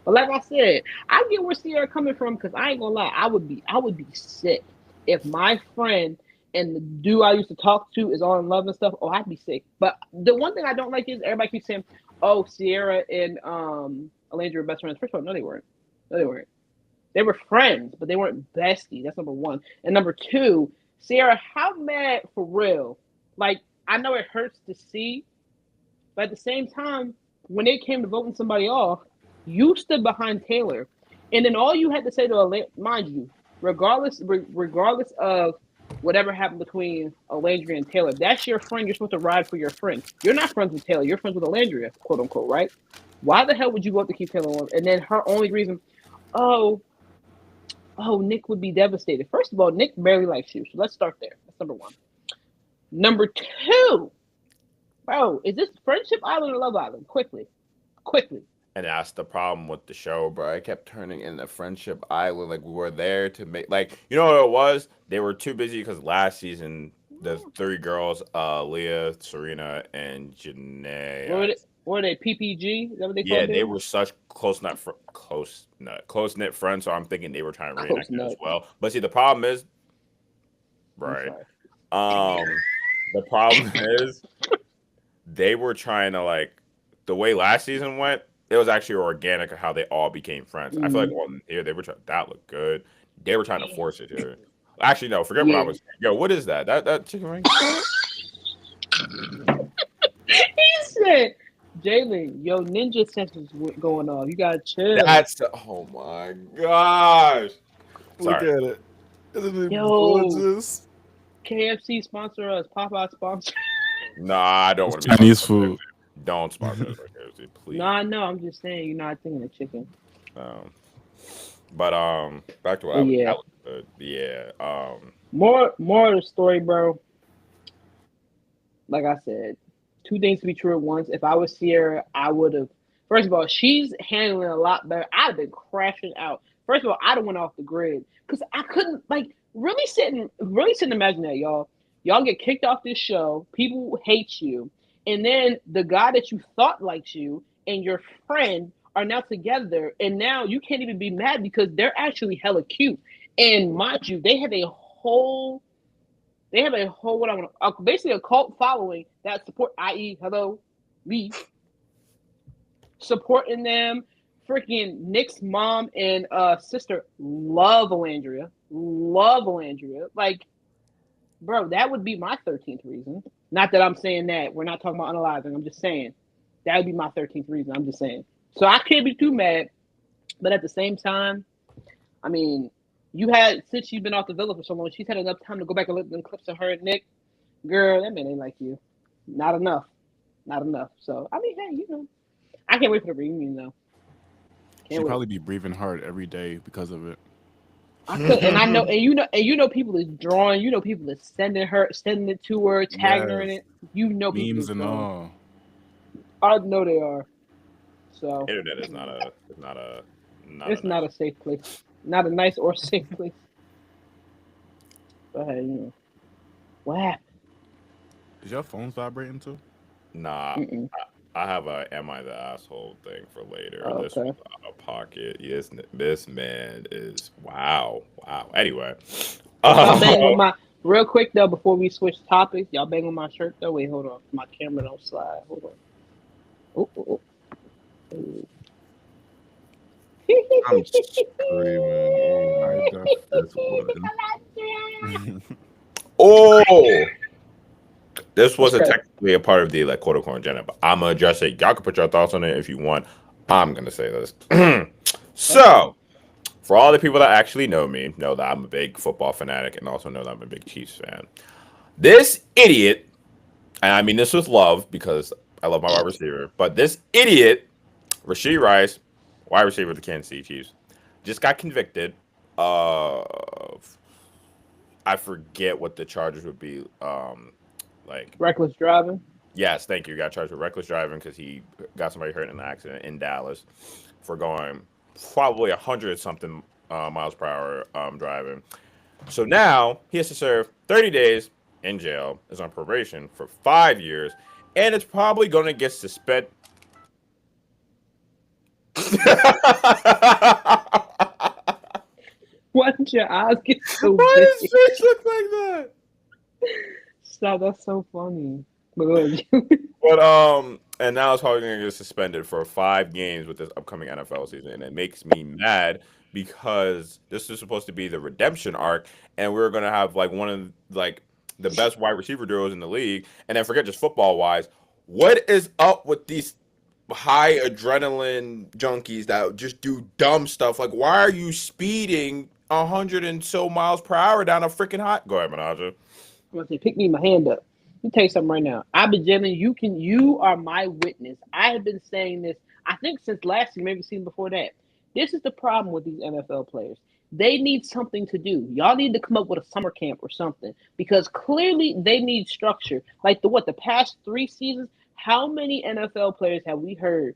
[SPEAKER 2] But like I said, I get where Sierra coming from because I ain't gonna lie, I would be sick if my friend and the dude I used to talk to is all in love and stuff. Oh, I'd be sick. But the one thing I don't like is everybody keeps saying, "Oh, Sierra and Alandra were best friends." First of all, no, they weren't. No, they weren't. They were friends, but they weren't besties. That's number one. And number two, Sierra, how mad for real? Like, I know it hurts to see, but at the same time, when it came to voting somebody off, you stood behind Taylor, and then all you had to say to mind you, regardless of whatever happened between Alandria and Taylor, if that's your friend, you're supposed to ride for your friend. You're not friends with Taylor. You're friends with Alandria, quote unquote, right? Why the hell would you vote to keep Taylor on? And then her only reason, oh, Nick would be devastated. First of all, Nick barely likes you, so let's start there. That's number one. Number two, bro, is this Friendship Island or Love Island? Quickly.
[SPEAKER 1] And that's the problem with the show, bro. I kept turning into Friendship Island. Like we were there to make, like, you know what it was? They were too busy because last season the three girls, Leah, Serena, and Janae.
[SPEAKER 2] What are they? PPG? Is that what they
[SPEAKER 1] Yeah,
[SPEAKER 2] called
[SPEAKER 1] they
[SPEAKER 2] them?
[SPEAKER 1] were such close knit friends. So I'm thinking they were trying to
[SPEAKER 2] Close
[SPEAKER 1] reenact it as
[SPEAKER 2] nut.
[SPEAKER 1] well. But see, the problem is,
[SPEAKER 2] I'm
[SPEAKER 1] right?
[SPEAKER 2] sorry.
[SPEAKER 1] The problem is they were trying to like the way last season went. It was actually organic of how they all became friends. I feel like
[SPEAKER 2] Mm,
[SPEAKER 1] on here they were trying that looked good. They were trying to force it here. Actually, no, forget what I
[SPEAKER 2] yeah.
[SPEAKER 1] was saying. Yo, what is that? That chicken wing?
[SPEAKER 2] He said, Jalen, yo, ninja sensors going off. You gotta chill.
[SPEAKER 1] That's oh my gosh.
[SPEAKER 3] Look
[SPEAKER 1] Sorry.
[SPEAKER 3] at it. Isn't it
[SPEAKER 2] Yo,
[SPEAKER 3] gorgeous?
[SPEAKER 2] KFC sponsor us. Popeye sponsor.
[SPEAKER 1] Nah, I don't
[SPEAKER 3] It's
[SPEAKER 1] want to be
[SPEAKER 3] Chinese
[SPEAKER 1] sponsored.
[SPEAKER 3] food.
[SPEAKER 1] Don't sponsor us, KFC, please.
[SPEAKER 2] No, I know. I'm just saying, you're not thinking of chicken.
[SPEAKER 1] Um, but back to what
[SPEAKER 2] But yeah,
[SPEAKER 1] that was good. Yeah.
[SPEAKER 2] more of the story, bro. Like I said, two things to be true at once. If I was Sierra, I would have. First of all, she's handling a lot better. I'd have been crashing out. First of all, I'd have went off the grid because I couldn't like really sit and imagine that, y'all. Y'all get kicked off this show. People hate you, and then the guy that you thought likes you and your friend are now together, and now you can't even be mad because they're actually hella cute. And mind you, they have a whole what I want basically a cult following that support, i.e., hello, me supporting them. Freaking Nick's mom and sister love Alandria, Like, bro, that would be my 13th reason. Not that I'm saying that we're not talking about unalizing. I'm just saying that would be my 13th reason. I'm just saying. So I can't be too mad, but at the same time, I mean, since she's been off the villa for so long, she's had enough time to go back and look at the clips of her and Nick. Girl, that man ain't like you. Not enough. So I mean, hey, I can't wait for the reunion though.
[SPEAKER 3] She'd
[SPEAKER 2] Can't wait.
[SPEAKER 3] probably be breathing hard every day because of it.
[SPEAKER 2] I could, and I know, and people is drawing. People is sending it to her, tagging her in
[SPEAKER 3] Yes.
[SPEAKER 2] it. People
[SPEAKER 3] Memes
[SPEAKER 2] is
[SPEAKER 3] and
[SPEAKER 2] drawing.
[SPEAKER 3] all.
[SPEAKER 2] I know they are. So
[SPEAKER 1] Internet is not a
[SPEAKER 2] it's not a safe place. Not a nice or safe place. But hey, what happened?
[SPEAKER 3] Is your phone vibrating too?
[SPEAKER 1] Nah.
[SPEAKER 2] Mm-mm.
[SPEAKER 1] I have a "Am I the asshole" thing for later.
[SPEAKER 2] Oh,
[SPEAKER 1] This
[SPEAKER 2] okay.
[SPEAKER 1] was out of pocket. Yes, this man is wow. Anyway,
[SPEAKER 2] Y'all bang on my real quick though before we switch topics. Y'all bang on my shirt though. Wait, hold on. My camera don't slide. Hold on. Oh.
[SPEAKER 3] I'm screaming. Oh my god, this one.
[SPEAKER 1] Oh, this wasn't
[SPEAKER 2] Okay.
[SPEAKER 1] technically a part of the like quote unquote agenda, but I'm gonna address it. Y'all can put your thoughts on it if you want. I'm gonna say this. So, for all the people that actually know me, know that I'm a big football fanatic and also know that I'm a big Chiefs fan. This idiot, and I mean this with love because I love my wide receiver, but this idiot, Rashee Rice, wide receiver of the Kansas City Chiefs, just got convicted of I forget what the charges would be. Like
[SPEAKER 2] Reckless driving.
[SPEAKER 1] yes, thank you. Got charged with reckless driving because he got somebody hurt in an accident in Dallas for going probably 100 something miles per hour driving. So now he has to serve 30 days in jail, is on probation for 5 years, and it's probably going to get suspended.
[SPEAKER 2] Why did your eyes get so
[SPEAKER 1] Why
[SPEAKER 2] big?
[SPEAKER 1] does his face look like that?
[SPEAKER 2] Stop, that's so funny. But go ahead.
[SPEAKER 1] But and now it's probably going to get suspended for 5 games with this upcoming NFL season, and it makes me mad because this is supposed to be the redemption arc, and we're going to have like one of like the best wide receiver duos in the league, and then forget just football wise, what is up with these high adrenaline junkies that just do dumb stuff? Like, why are you speeding 100 and so miles per hour down a freaking hot? Go ahead, Menaja.
[SPEAKER 2] I'm gonna say, pick me my hand up. Let me tell you something right now. I've been Jalen, you are my witness. I have been saying this, I think since last year, maybe season before that. This is the problem with these NFL players. They need something to do. Y'all need to come up with a summer camp or something because clearly they need structure. Like the past 3 seasons, how many NFL players have we heard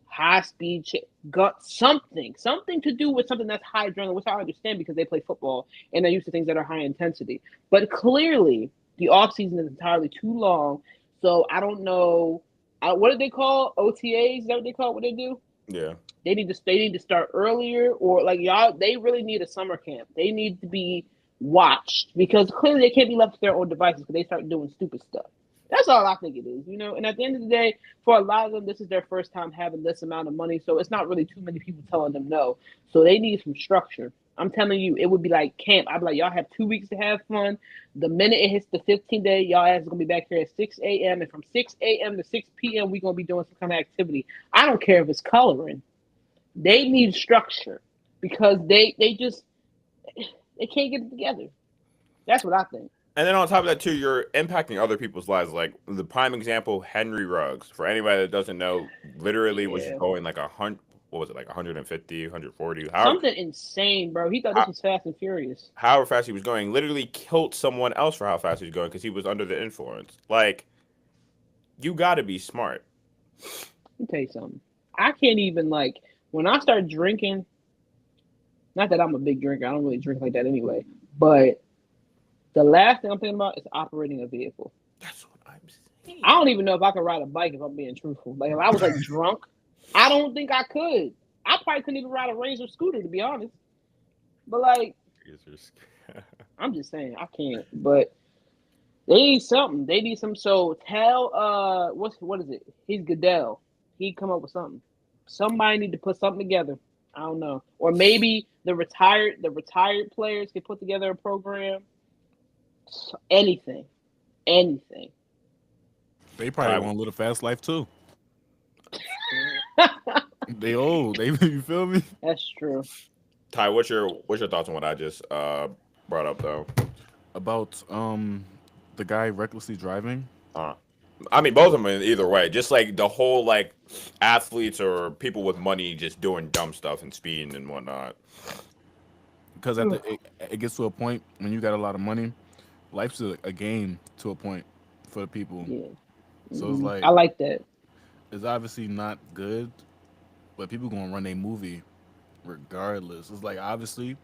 [SPEAKER 2] high speed got something to do with something that's high adrenaline, which I understand because they play football and they're used to things that are high intensity. But clearly, the off season is entirely too long. So I don't know. What did they call OTAs? Is that what they call what they do?
[SPEAKER 1] Yeah.
[SPEAKER 2] They need to start earlier, or like y'all. They really need a summer camp. They need to be watched because clearly they can't be left to their own devices because they start doing stupid stuff. That's all I think it is, you know. And at the end of the day, for a lot of them, this is their first time having this amount of money, so it's not really too many people telling them no. So they need some structure. I'm telling you, it would be like camp. I'd be like, y'all have 2 weeks to have fun. The minute it hits the 15th day, y'all ass is gonna be back here at 6 a.m. and from 6 a.m. to 6 p.m. we're gonna be doing some kind of activity. I don't care if it's coloring. They need structure because they can't get it together. That's what I think.
[SPEAKER 1] And then on top of that, too, you're impacting other people's lives. Like the prime example, Henry Ruggs. For anybody that doesn't know, literally was
[SPEAKER 2] Yeah.
[SPEAKER 1] going like 100. What was it, like 150, 140?
[SPEAKER 2] Something insane, bro. He thought this was Fast and Furious.
[SPEAKER 1] However fast he was going, literally killed someone else for how fast he was going because he was under the influence. Like, you got to be smart.
[SPEAKER 2] Let me tell you something. I can't even like when I start drinking. Not that I'm a big drinker. I don't really drink like that anyway. But the last thing I'm thinking about is operating a vehicle.
[SPEAKER 1] That's what I'm saying.
[SPEAKER 2] I don't even know if I could ride a bike if I'm being truthful. Like if I was like drunk, I don't think I could. I probably couldn't even ride a Razor scooter to be honest. But like, I'm just saying I can't. But they need something. They need some. So tell what is it? He's Goodell. He come up with something. Somebody need to put something together. I don't know. Or maybe the retired players can put together a program. Anything.
[SPEAKER 3] They probably want to live a fast life too. They old. They you feel me?
[SPEAKER 2] That's true.
[SPEAKER 1] Ty, what's your thoughts on what I just brought up though?
[SPEAKER 3] About the guy recklessly driving.
[SPEAKER 1] I mean, both of them either way. Just like the whole like athletes or people with money just doing dumb stuff and speeding and whatnot.
[SPEAKER 3] Because it gets to a point when you got a lot of money, life's a game to a point for the people.
[SPEAKER 2] Yeah.
[SPEAKER 3] So it's like
[SPEAKER 2] I like that.
[SPEAKER 3] It's obviously not good, but people gonna run a movie regardless. It's like obviously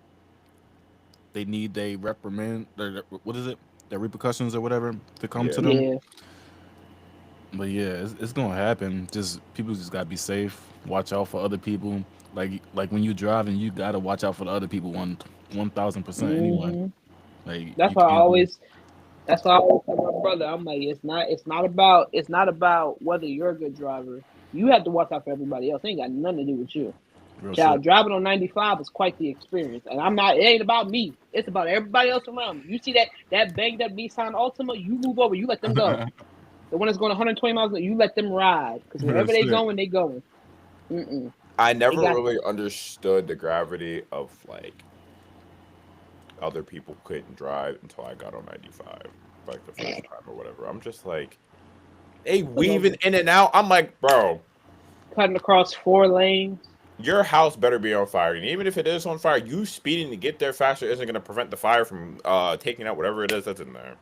[SPEAKER 3] they need a reprimand. What is it? Their repercussions or whatever to come to them.
[SPEAKER 2] Yeah.
[SPEAKER 3] But yeah, it's gonna happen. Just people just gotta be safe. Watch out for other people. Like when you driving, you gotta watch out for the other people 1,000% anyway. Like
[SPEAKER 2] that's why I always tell my brother. I'm like, it's not about whether you're a good driver. You have to watch out for everybody else. It ain't got nothing to do with you.
[SPEAKER 3] Real
[SPEAKER 2] Child,
[SPEAKER 3] shit.
[SPEAKER 2] driving on 95 is quite the experience. And I'm not, it ain't about me. It's about everybody else around me. You see that banged up Nissan Altima, you move over, you let them go. The one that's going 120 miles an hour, you let them ride. Because
[SPEAKER 3] Real
[SPEAKER 2] wherever they
[SPEAKER 3] shit.
[SPEAKER 2] going, they going. Mm-mm.
[SPEAKER 1] I never
[SPEAKER 2] They got-
[SPEAKER 1] really understood the gravity of like other people couldn't drive until I got on 95, like the first time or whatever. I'm just like, they weaving in and out. I'm like, bro,
[SPEAKER 2] Cutting across 4 lanes.
[SPEAKER 1] your house better be on fire. And even if it is on fire, you speeding to get there faster isn't going to prevent the fire from taking out whatever it is that's in there.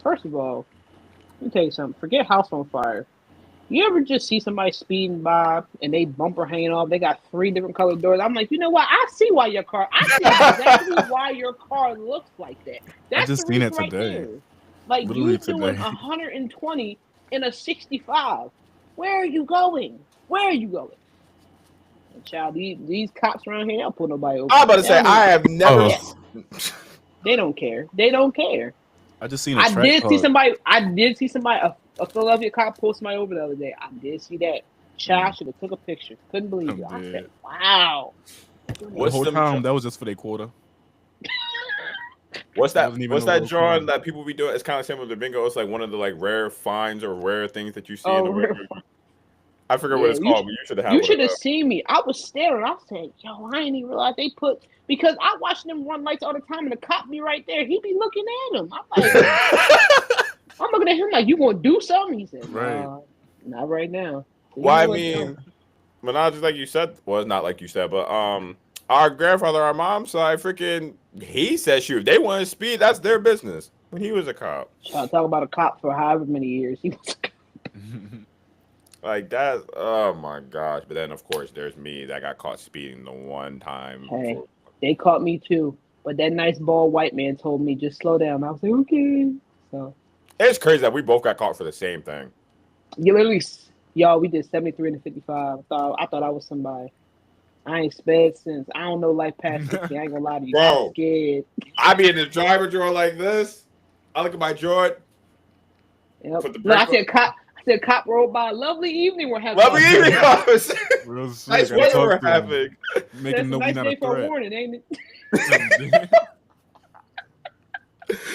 [SPEAKER 2] First of all, let me tell you something. Forget house on fire. You ever just see somebody speeding by and they bumper hanging off? They got 3 different colored doors. I'm like, you know what? I see why your car. I see exactly why your car looks like that. That's
[SPEAKER 3] just
[SPEAKER 2] the
[SPEAKER 3] seen
[SPEAKER 2] reason
[SPEAKER 3] it today.
[SPEAKER 2] there. Like
[SPEAKER 3] Literally
[SPEAKER 2] you doing
[SPEAKER 3] today.
[SPEAKER 2] 120 in a 65. Where are you going? Where are you going? And child, these cops around here, they don't pull nobody over.
[SPEAKER 1] I'm about to say,
[SPEAKER 2] They don't-
[SPEAKER 1] I have never.
[SPEAKER 2] They don't care. They don't care.
[SPEAKER 3] I just seen a
[SPEAKER 2] I
[SPEAKER 3] track
[SPEAKER 2] did see
[SPEAKER 3] car.
[SPEAKER 2] somebody. A Philadelphia cop pulled somebody over the other day. I did see that. Child should have took a picture. Couldn't believe it. I
[SPEAKER 3] I'm
[SPEAKER 2] said,
[SPEAKER 3] dead.
[SPEAKER 2] "Wow."
[SPEAKER 3] The
[SPEAKER 1] What's
[SPEAKER 3] whole
[SPEAKER 1] them
[SPEAKER 3] time
[SPEAKER 1] tra-
[SPEAKER 3] that was just for their quota.
[SPEAKER 1] What's
[SPEAKER 3] That
[SPEAKER 1] that?
[SPEAKER 3] wasn't even
[SPEAKER 1] What's
[SPEAKER 3] no
[SPEAKER 1] that
[SPEAKER 3] real
[SPEAKER 1] drawing
[SPEAKER 3] crime.
[SPEAKER 1] that people be doing? It's kind of similar to bingo. It's like one of the like rare finds or rare things that you see in
[SPEAKER 2] Oh,
[SPEAKER 1] the
[SPEAKER 2] rare
[SPEAKER 1] window. I forget what
[SPEAKER 2] Yeah,
[SPEAKER 1] it's
[SPEAKER 2] you
[SPEAKER 1] called, but you should have had
[SPEAKER 2] you
[SPEAKER 1] one
[SPEAKER 2] should
[SPEAKER 1] of
[SPEAKER 2] have seen me. I was staring. I said, "Yo, I didn't even realize they put." Because I watch them run lights all the time, and the cop be right there. He be looking at him. I'm like,
[SPEAKER 1] those.
[SPEAKER 2] I'm looking at him like, "You gonna do something?" He said,
[SPEAKER 3] Right.
[SPEAKER 2] "Nah, not right now." So
[SPEAKER 1] Well, I
[SPEAKER 2] you know what,
[SPEAKER 1] mean, but not just like you said. Well, it's not like you said, but our grandfather, our mom's side, freaking, he said, shoot, if they want to speed, that's their business. When he was a cop,
[SPEAKER 2] trying to talk about a cop for however many years. He was.
[SPEAKER 1] like that. Oh my gosh! But then, of course, there's me that got caught speeding the one time.
[SPEAKER 2] Hey. They caught me too, but that nice bald white man told me just slow down. I was like, okay. So
[SPEAKER 1] It's crazy that we both got caught for the same thing.
[SPEAKER 2] you literally, y'all, we did 73 and 55. I thought I was somebody. I ain't sped since. I don't know life past 60. I ain't gonna lie to you.
[SPEAKER 1] Bro.
[SPEAKER 2] I'm scared.
[SPEAKER 1] I be in the driver drawer like this. I look at my drawer.
[SPEAKER 2] Yep.
[SPEAKER 1] Put the
[SPEAKER 2] Look, I
[SPEAKER 1] brake
[SPEAKER 2] said cop rolled by. Lovely evening we're having.
[SPEAKER 1] Lovely evening, officer.
[SPEAKER 3] Real shit.
[SPEAKER 1] Nice
[SPEAKER 3] Gotta
[SPEAKER 1] weather
[SPEAKER 3] talk
[SPEAKER 1] we're
[SPEAKER 3] to 'em.
[SPEAKER 1] having.
[SPEAKER 3] Make them know we
[SPEAKER 2] nice
[SPEAKER 3] not
[SPEAKER 2] day
[SPEAKER 3] a
[SPEAKER 2] for a
[SPEAKER 3] threat.
[SPEAKER 2] warning, ain't it?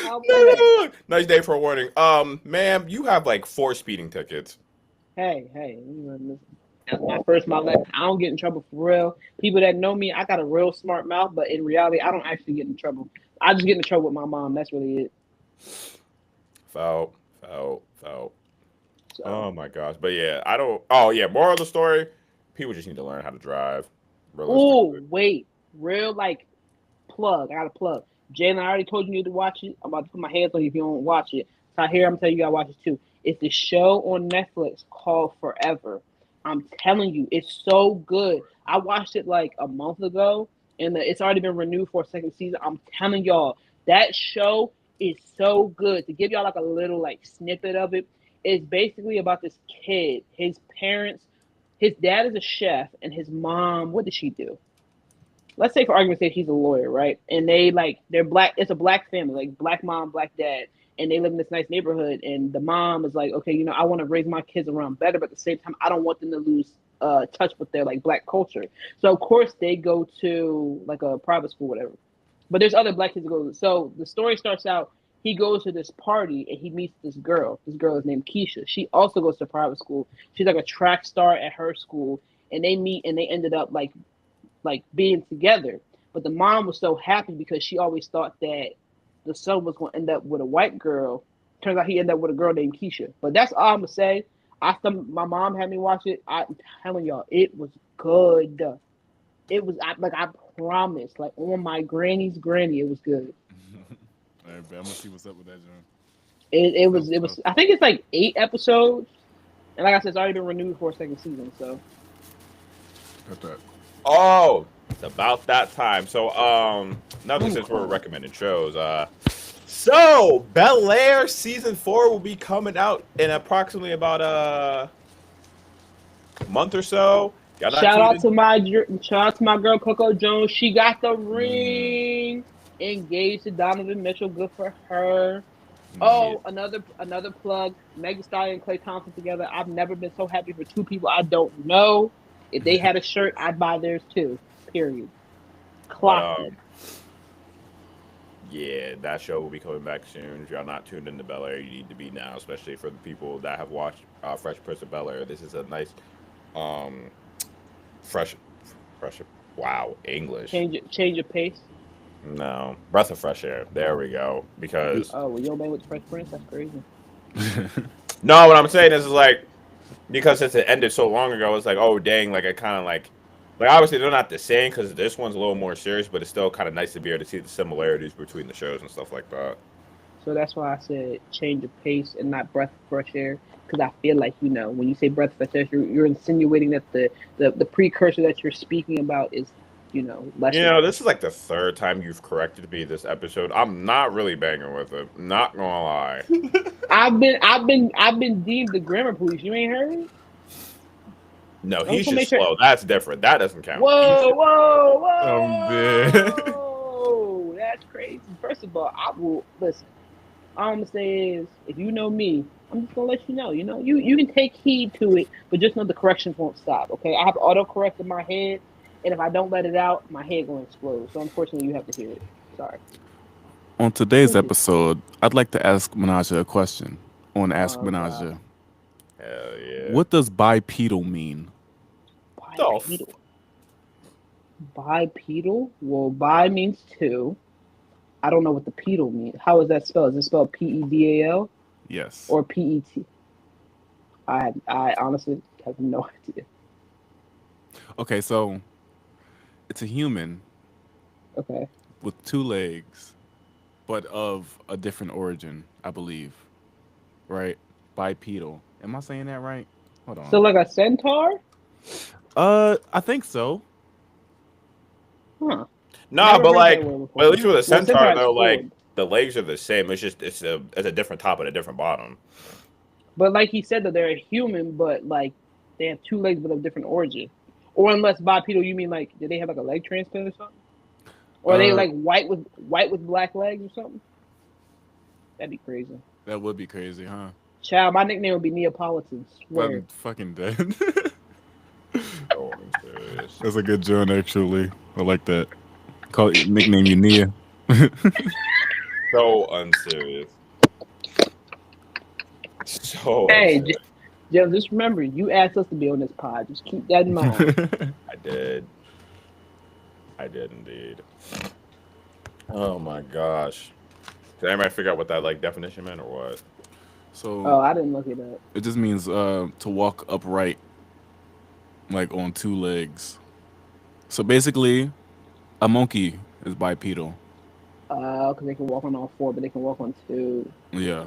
[SPEAKER 2] I'll play that.
[SPEAKER 1] Nice day for a warning. Ma'am, you have like 4 speeding tickets.
[SPEAKER 2] Hey, that's my first, my last. I don't get in trouble for real. People that know me, I got a real smart mouth, but in reality, I don't actually get in trouble. I just get in trouble with my mom. That's really it.
[SPEAKER 1] Felt.
[SPEAKER 2] So,
[SPEAKER 1] Oh my gosh. But yeah, I don't. Oh yeah, moral of the story: people just need to learn how to drive.
[SPEAKER 2] oh,
[SPEAKER 1] Realistically.
[SPEAKER 2] wait. Real, like, plug. I got a plug. Jalen, I already told you you to watch it. I'm about to put my hands on you if you don't watch it. So here, I'm telling you, you got to watch it too. It's a show on Netflix called Forever. I'm telling you, it's so good. I watched it like a month ago, and it's already been renewed for a second season. I'm telling y'all, that show is so good. To give y'all like a little like snippet of it, it's basically about this kid. His dad is a chef, and his mom, what does she do? Let's say for argument's sake, he's a lawyer, right? And they're black. It's a black family, like black mom, black dad, and they live in this nice neighborhood. And the mom is like, okay, I want to raise my kids around better, but at the same time, I don't want them to lose touch with their like black culture. So of course they go to like a private school, whatever. But there's other black kids that go. So the story starts out. He goes to this party and he meets this girl. This girl is named Keisha. She also goes to private school. She's like a track star at her school, and they meet and they ended up like being together. But the mom was so happy because she always thought that the son was going to end up with a white girl. Turns out he ended up with a girl named Keisha. But that's all I'm gonna say. My mom had me watch it. I'm telling y'all, it was good. It was I promise, like on my granny's granny, it was good.
[SPEAKER 3] All right, but I'm gonna see what's up with that, John.
[SPEAKER 2] It was. I think it's like 8 episodes, and like I said, it's already been renewed for a second season. So
[SPEAKER 3] Got that.
[SPEAKER 1] Oh, it's about that time. So, nothing since we're recommending shows. So Bel Air season 4 will be coming out in approximately about a month or so.
[SPEAKER 2] shout out to my girl Coco Jones. She got the ring. Engaged to Donovan Mitchell. Good for her. Oh, another plug. Megan Thee Stallion and Klay Thompson together. I've never been so happy for 2 people I don't know. If they had a shirt, I'd buy theirs too. Period.
[SPEAKER 1] But
[SPEAKER 2] Clock it.
[SPEAKER 1] yeah, that show will be coming back soon. If y'all not tuned into Bel Air, you need to be now, especially for the people that have watched Fresh Prince of Bel Air. This is a nice, um, fresh, fresh. Wow, English.
[SPEAKER 2] Change your pace.
[SPEAKER 1] No, breath of fresh air. There we go. Because
[SPEAKER 2] Oh, well, your man with the Fresh Prince? That's crazy.
[SPEAKER 1] no, what I'm saying is like because since it ended so long ago, it's like oh dang, like I kind of like obviously they're not the same because this one's a little more serious, but it's still kind of nice to be able to see the similarities between the shows and stuff like that.
[SPEAKER 2] So that's why I said change of pace and not breath of fresh air. Because I feel like, when you say breath of fresh air, you're insinuating that the precursor that you're speaking about is,
[SPEAKER 1] You
[SPEAKER 2] lesser.
[SPEAKER 1] know, this is like the third time you've corrected me this episode. I'm not really banging with it. Not gonna lie.
[SPEAKER 2] I've been deemed the grammar police. You ain't heard?
[SPEAKER 1] No,
[SPEAKER 2] I
[SPEAKER 1] he's
[SPEAKER 2] just want to
[SPEAKER 1] just
[SPEAKER 2] make sure.
[SPEAKER 1] slow. That's different. That doesn't count.
[SPEAKER 2] Whoa, whoa,
[SPEAKER 3] dead.
[SPEAKER 2] whoa! That's crazy. First of all, I will listen. All I'm gonna say is, if you know me, I'm just gonna let you know. You can take heed to it, but just know the corrections won't stop. Okay, I have autocorrect in my head, and if I don't let it out, my head gonna explode. So unfortunately, you have to hear it. Sorry.
[SPEAKER 3] On today's episode, I'd like to ask Menaja a question on Ask
[SPEAKER 2] Oh God,
[SPEAKER 3] Menaja.
[SPEAKER 1] Hell yeah.
[SPEAKER 3] What does bipedal mean?
[SPEAKER 1] The f-
[SPEAKER 2] bipedal. Bipedal. Well, bi means two. I don't know what the pedal means. How is that spelled? Is it spelled PEDAL
[SPEAKER 3] Yes.
[SPEAKER 2] or PET? I honestly have no idea.
[SPEAKER 3] Okay, so it's a human
[SPEAKER 2] Okay.
[SPEAKER 3] with two legs, but of a different origin, I believe. Right? Bipedal. Am I saying that right? Hold
[SPEAKER 2] So
[SPEAKER 3] on.
[SPEAKER 2] like a centaur?
[SPEAKER 3] I think so.
[SPEAKER 2] Huh.
[SPEAKER 1] Nah,
[SPEAKER 2] Never
[SPEAKER 1] but
[SPEAKER 2] heard that
[SPEAKER 1] like,
[SPEAKER 2] word
[SPEAKER 1] well,
[SPEAKER 2] before.
[SPEAKER 1] at least with a
[SPEAKER 2] Well, centaur
[SPEAKER 1] centaur
[SPEAKER 2] has
[SPEAKER 1] though, like
[SPEAKER 2] four.
[SPEAKER 1] the legs are the same. It's just it's a different top and a different bottom.
[SPEAKER 2] But like he said that they're a human, but like they have two legs but of different origin. Or unless bipedal, you mean like did they have like a leg transplant or something? Or are they
[SPEAKER 3] Uh,
[SPEAKER 2] like white with black legs or something? That'd be crazy.
[SPEAKER 3] that would be crazy, huh?
[SPEAKER 2] Child, my nickname would be Neapolitan. Swear.
[SPEAKER 3] I'm fucking dead.
[SPEAKER 1] Oh, I'm serious.
[SPEAKER 3] That's a good joke, actually. I like that. Call it nickname you Nia.
[SPEAKER 1] So unserious. So
[SPEAKER 2] Hey,
[SPEAKER 1] unserious.
[SPEAKER 2] Joe, just remember, you asked us to be on this pod. Just keep that in mind.
[SPEAKER 1] I did. I did indeed. Oh my gosh. Did anybody figure out what that like definition meant or what?
[SPEAKER 3] So
[SPEAKER 2] Oh, I didn't look it up.
[SPEAKER 3] it just means to walk upright, like on two legs. So basically, a monkey is bipedal.
[SPEAKER 2] Because they can walk on all four, but they can walk on two.
[SPEAKER 3] Yeah.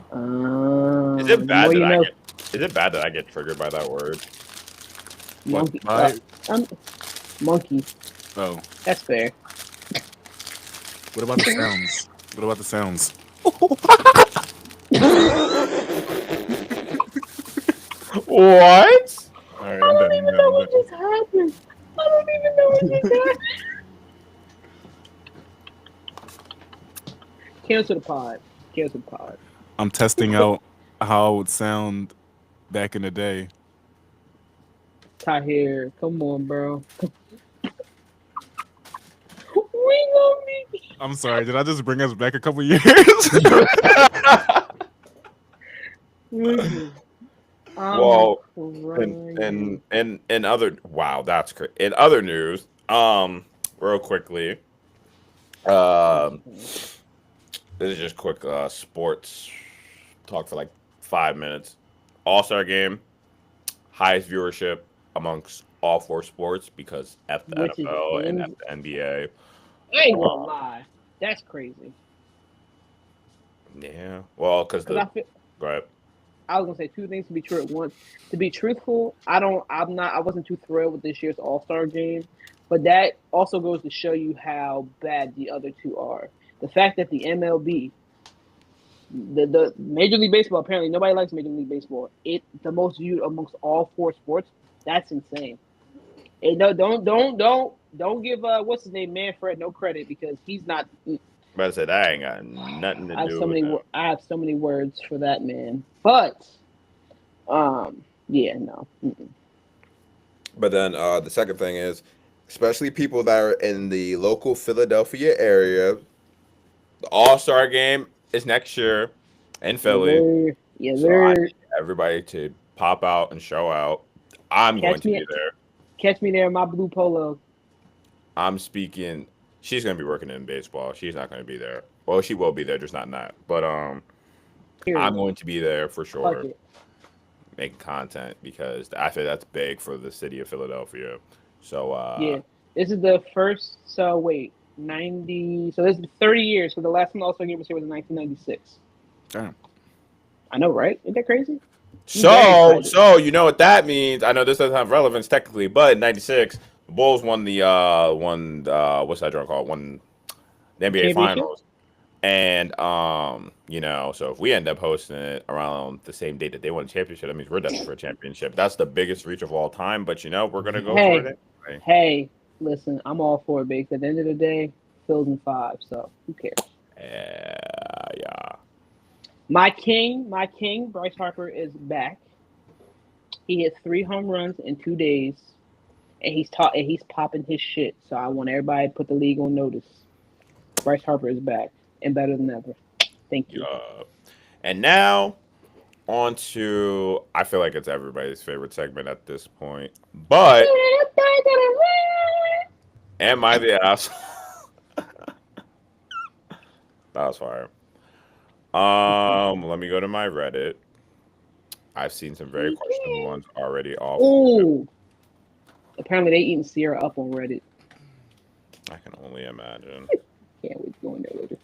[SPEAKER 1] Is
[SPEAKER 2] The
[SPEAKER 1] it bad
[SPEAKER 2] more
[SPEAKER 1] that
[SPEAKER 2] you
[SPEAKER 1] I
[SPEAKER 2] know,
[SPEAKER 1] get? Is it bad that I get triggered by that word?
[SPEAKER 3] What?
[SPEAKER 2] monkey. Um, monkey.
[SPEAKER 3] Oh.
[SPEAKER 2] That's fair.
[SPEAKER 3] What about the sounds? What about the sounds?
[SPEAKER 1] What?
[SPEAKER 3] All right,
[SPEAKER 2] I
[SPEAKER 3] I'm
[SPEAKER 2] don't
[SPEAKER 3] done.
[SPEAKER 2] even know what just happened. I don't even know what just happened. Cancel the pod. Cancel the pod.
[SPEAKER 3] I'm testing out how it would sound back in the day.
[SPEAKER 2] Tahir, come on, bro. We gonna be.
[SPEAKER 3] I'm sorry. Did I just bring us back a couple years?
[SPEAKER 2] Listen, I'm
[SPEAKER 1] Well,
[SPEAKER 2] crying.
[SPEAKER 1] in other wow, that's crazy. In other news, real quickly, this is just quick sports talk for like 5 minutes. All-Star game, highest viewership amongst all four sports because F the
[SPEAKER 2] Which is
[SPEAKER 1] NFL and F
[SPEAKER 2] in,
[SPEAKER 1] the NBA.
[SPEAKER 2] I ain't gonna lie. That's crazy.
[SPEAKER 1] Yeah, well, because
[SPEAKER 2] Cause I
[SPEAKER 1] the
[SPEAKER 2] feel
[SPEAKER 1] go ahead.
[SPEAKER 2] I was gonna say two things to be true at once. To be truthful, I wasn't too thrilled with this year's All Star game, but that also goes to show you how bad the other two are. The fact that the MLB, the Major League Baseball, apparently nobody likes Major League Baseball. It the most viewed amongst all four sports. That's insane. And no, don't give what's his name Manfred no credit because he's not.
[SPEAKER 1] But I said that ain't got nothing to do with that.
[SPEAKER 2] I have so many words for that man, but yeah, no. Mm-mm.
[SPEAKER 1] But then the second thing is, especially people that are in the local Philadelphia area, the All Star game is next year in
[SPEAKER 2] Yes,
[SPEAKER 1] Philly.
[SPEAKER 2] sir. Yes,
[SPEAKER 1] So I
[SPEAKER 2] sir.
[SPEAKER 1] need everybody to pop out and show out. I'm going
[SPEAKER 2] Catch
[SPEAKER 1] to
[SPEAKER 2] me,
[SPEAKER 1] be there.
[SPEAKER 2] catch me there in my blue polo.
[SPEAKER 1] I'm speaking. She's gonna be working in baseball. She's not gonna be there. Well, she will be there, just not in that. But I'm
[SPEAKER 2] Period.
[SPEAKER 1] going to be there for
[SPEAKER 2] Fuck
[SPEAKER 1] sure,
[SPEAKER 2] it.
[SPEAKER 1] making content because I feel that's big for the city of Philadelphia. So
[SPEAKER 2] Yeah. This is the first. So wait, 90. So this is 30 years. So the last time the All Star game was here was in 1996.
[SPEAKER 3] Damn.
[SPEAKER 2] I know, right? Ain't that crazy? I'm very
[SPEAKER 1] so
[SPEAKER 2] excited.
[SPEAKER 1] so you know what that means. I know this doesn't have relevance technically, but in '96, the Bulls won the what's that drunk called? Won the NBA
[SPEAKER 2] Championship.
[SPEAKER 1] Finals. And so if we end up hosting it around the same date that they won a championship, that means we're destined for a championship. That's the biggest reach of all time, but we're gonna go for
[SPEAKER 2] Hey,
[SPEAKER 1] it anyway.
[SPEAKER 2] hey. Listen, I'm all for it, because at the end of the day, Phil's in five. So who cares?
[SPEAKER 1] Yeah.
[SPEAKER 2] My king, Bryce Harper is back. He hit 3 home runs in 2 days, and he's popping his shit. So I want everybody to put the league on notice. Bryce Harper is back and better than ever. Thank you.
[SPEAKER 1] Yeah. And now on to I feel like it's everybody's favorite segment at this point. But am I the ass? That was fire. Let me go to my Reddit. I've seen some very questionable ones already off.
[SPEAKER 2] Ooh, apparently they eating Sierra up on Reddit.
[SPEAKER 1] I can only imagine.
[SPEAKER 2] Can't wait to go in there later.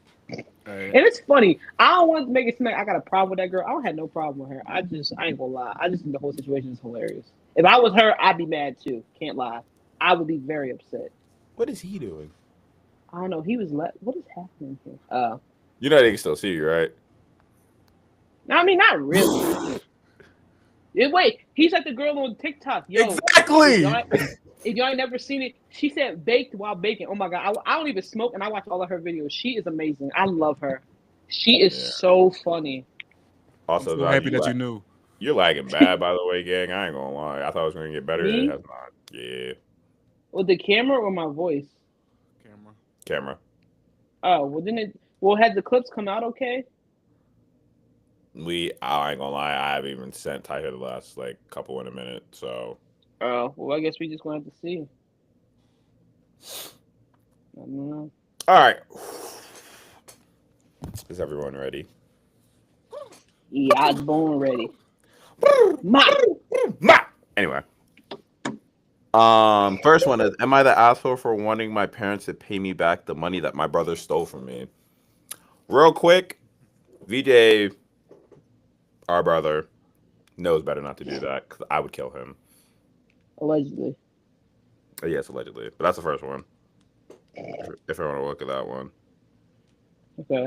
[SPEAKER 3] Hey,
[SPEAKER 2] And it's funny. I don't want to make it seem like I got a problem with that girl. I don't have no problem with her. I ain't gonna lie. I just think the whole situation is hilarious. If I was her, I'd be mad too. Can't lie. I would be very upset.
[SPEAKER 1] What is he doing?
[SPEAKER 2] I don't know. He was what is happening here?
[SPEAKER 1] You know they can still see you, right?
[SPEAKER 2] No, I mean not really. Wait, he's like the girl on TikTok. Yo, if
[SPEAKER 1] Exactly.
[SPEAKER 2] y'all if y'all ain't never seen it, she said baked while baking. Oh my god, I don't even smoke, and I watch all of her videos. She is amazing. I love her. She is
[SPEAKER 1] Yeah.
[SPEAKER 2] so funny.
[SPEAKER 3] I'm
[SPEAKER 1] Also,
[SPEAKER 3] so
[SPEAKER 1] Zod,
[SPEAKER 3] happy that you knew.
[SPEAKER 1] you're lagging bad, by the way, gang. I ain't gonna lie. I thought it was gonna get better. It
[SPEAKER 2] Me
[SPEAKER 1] has not. Yeah,
[SPEAKER 2] with the camera or my voice?
[SPEAKER 3] Camera.
[SPEAKER 1] camera.
[SPEAKER 2] Oh, well then it. Well, had the clips come out okay?
[SPEAKER 1] I ain't gonna lie. I haven't even sent Tyler the last like couple in a minute. So,
[SPEAKER 2] Oh, well, I guess we just gonna have to see. I don't know.
[SPEAKER 1] all right. Is everyone ready?
[SPEAKER 2] Yeah, I was born ready. Ma.
[SPEAKER 1] Anyway, first one is: am I the asshole for wanting my parents to pay me back the money that my brother stole from me? Real quick, VJ, our brother, knows better not to do that because I would kill him.
[SPEAKER 2] Allegedly.
[SPEAKER 1] Yes, allegedly. But that's the first one. If I want to look at that one.
[SPEAKER 2] Okay.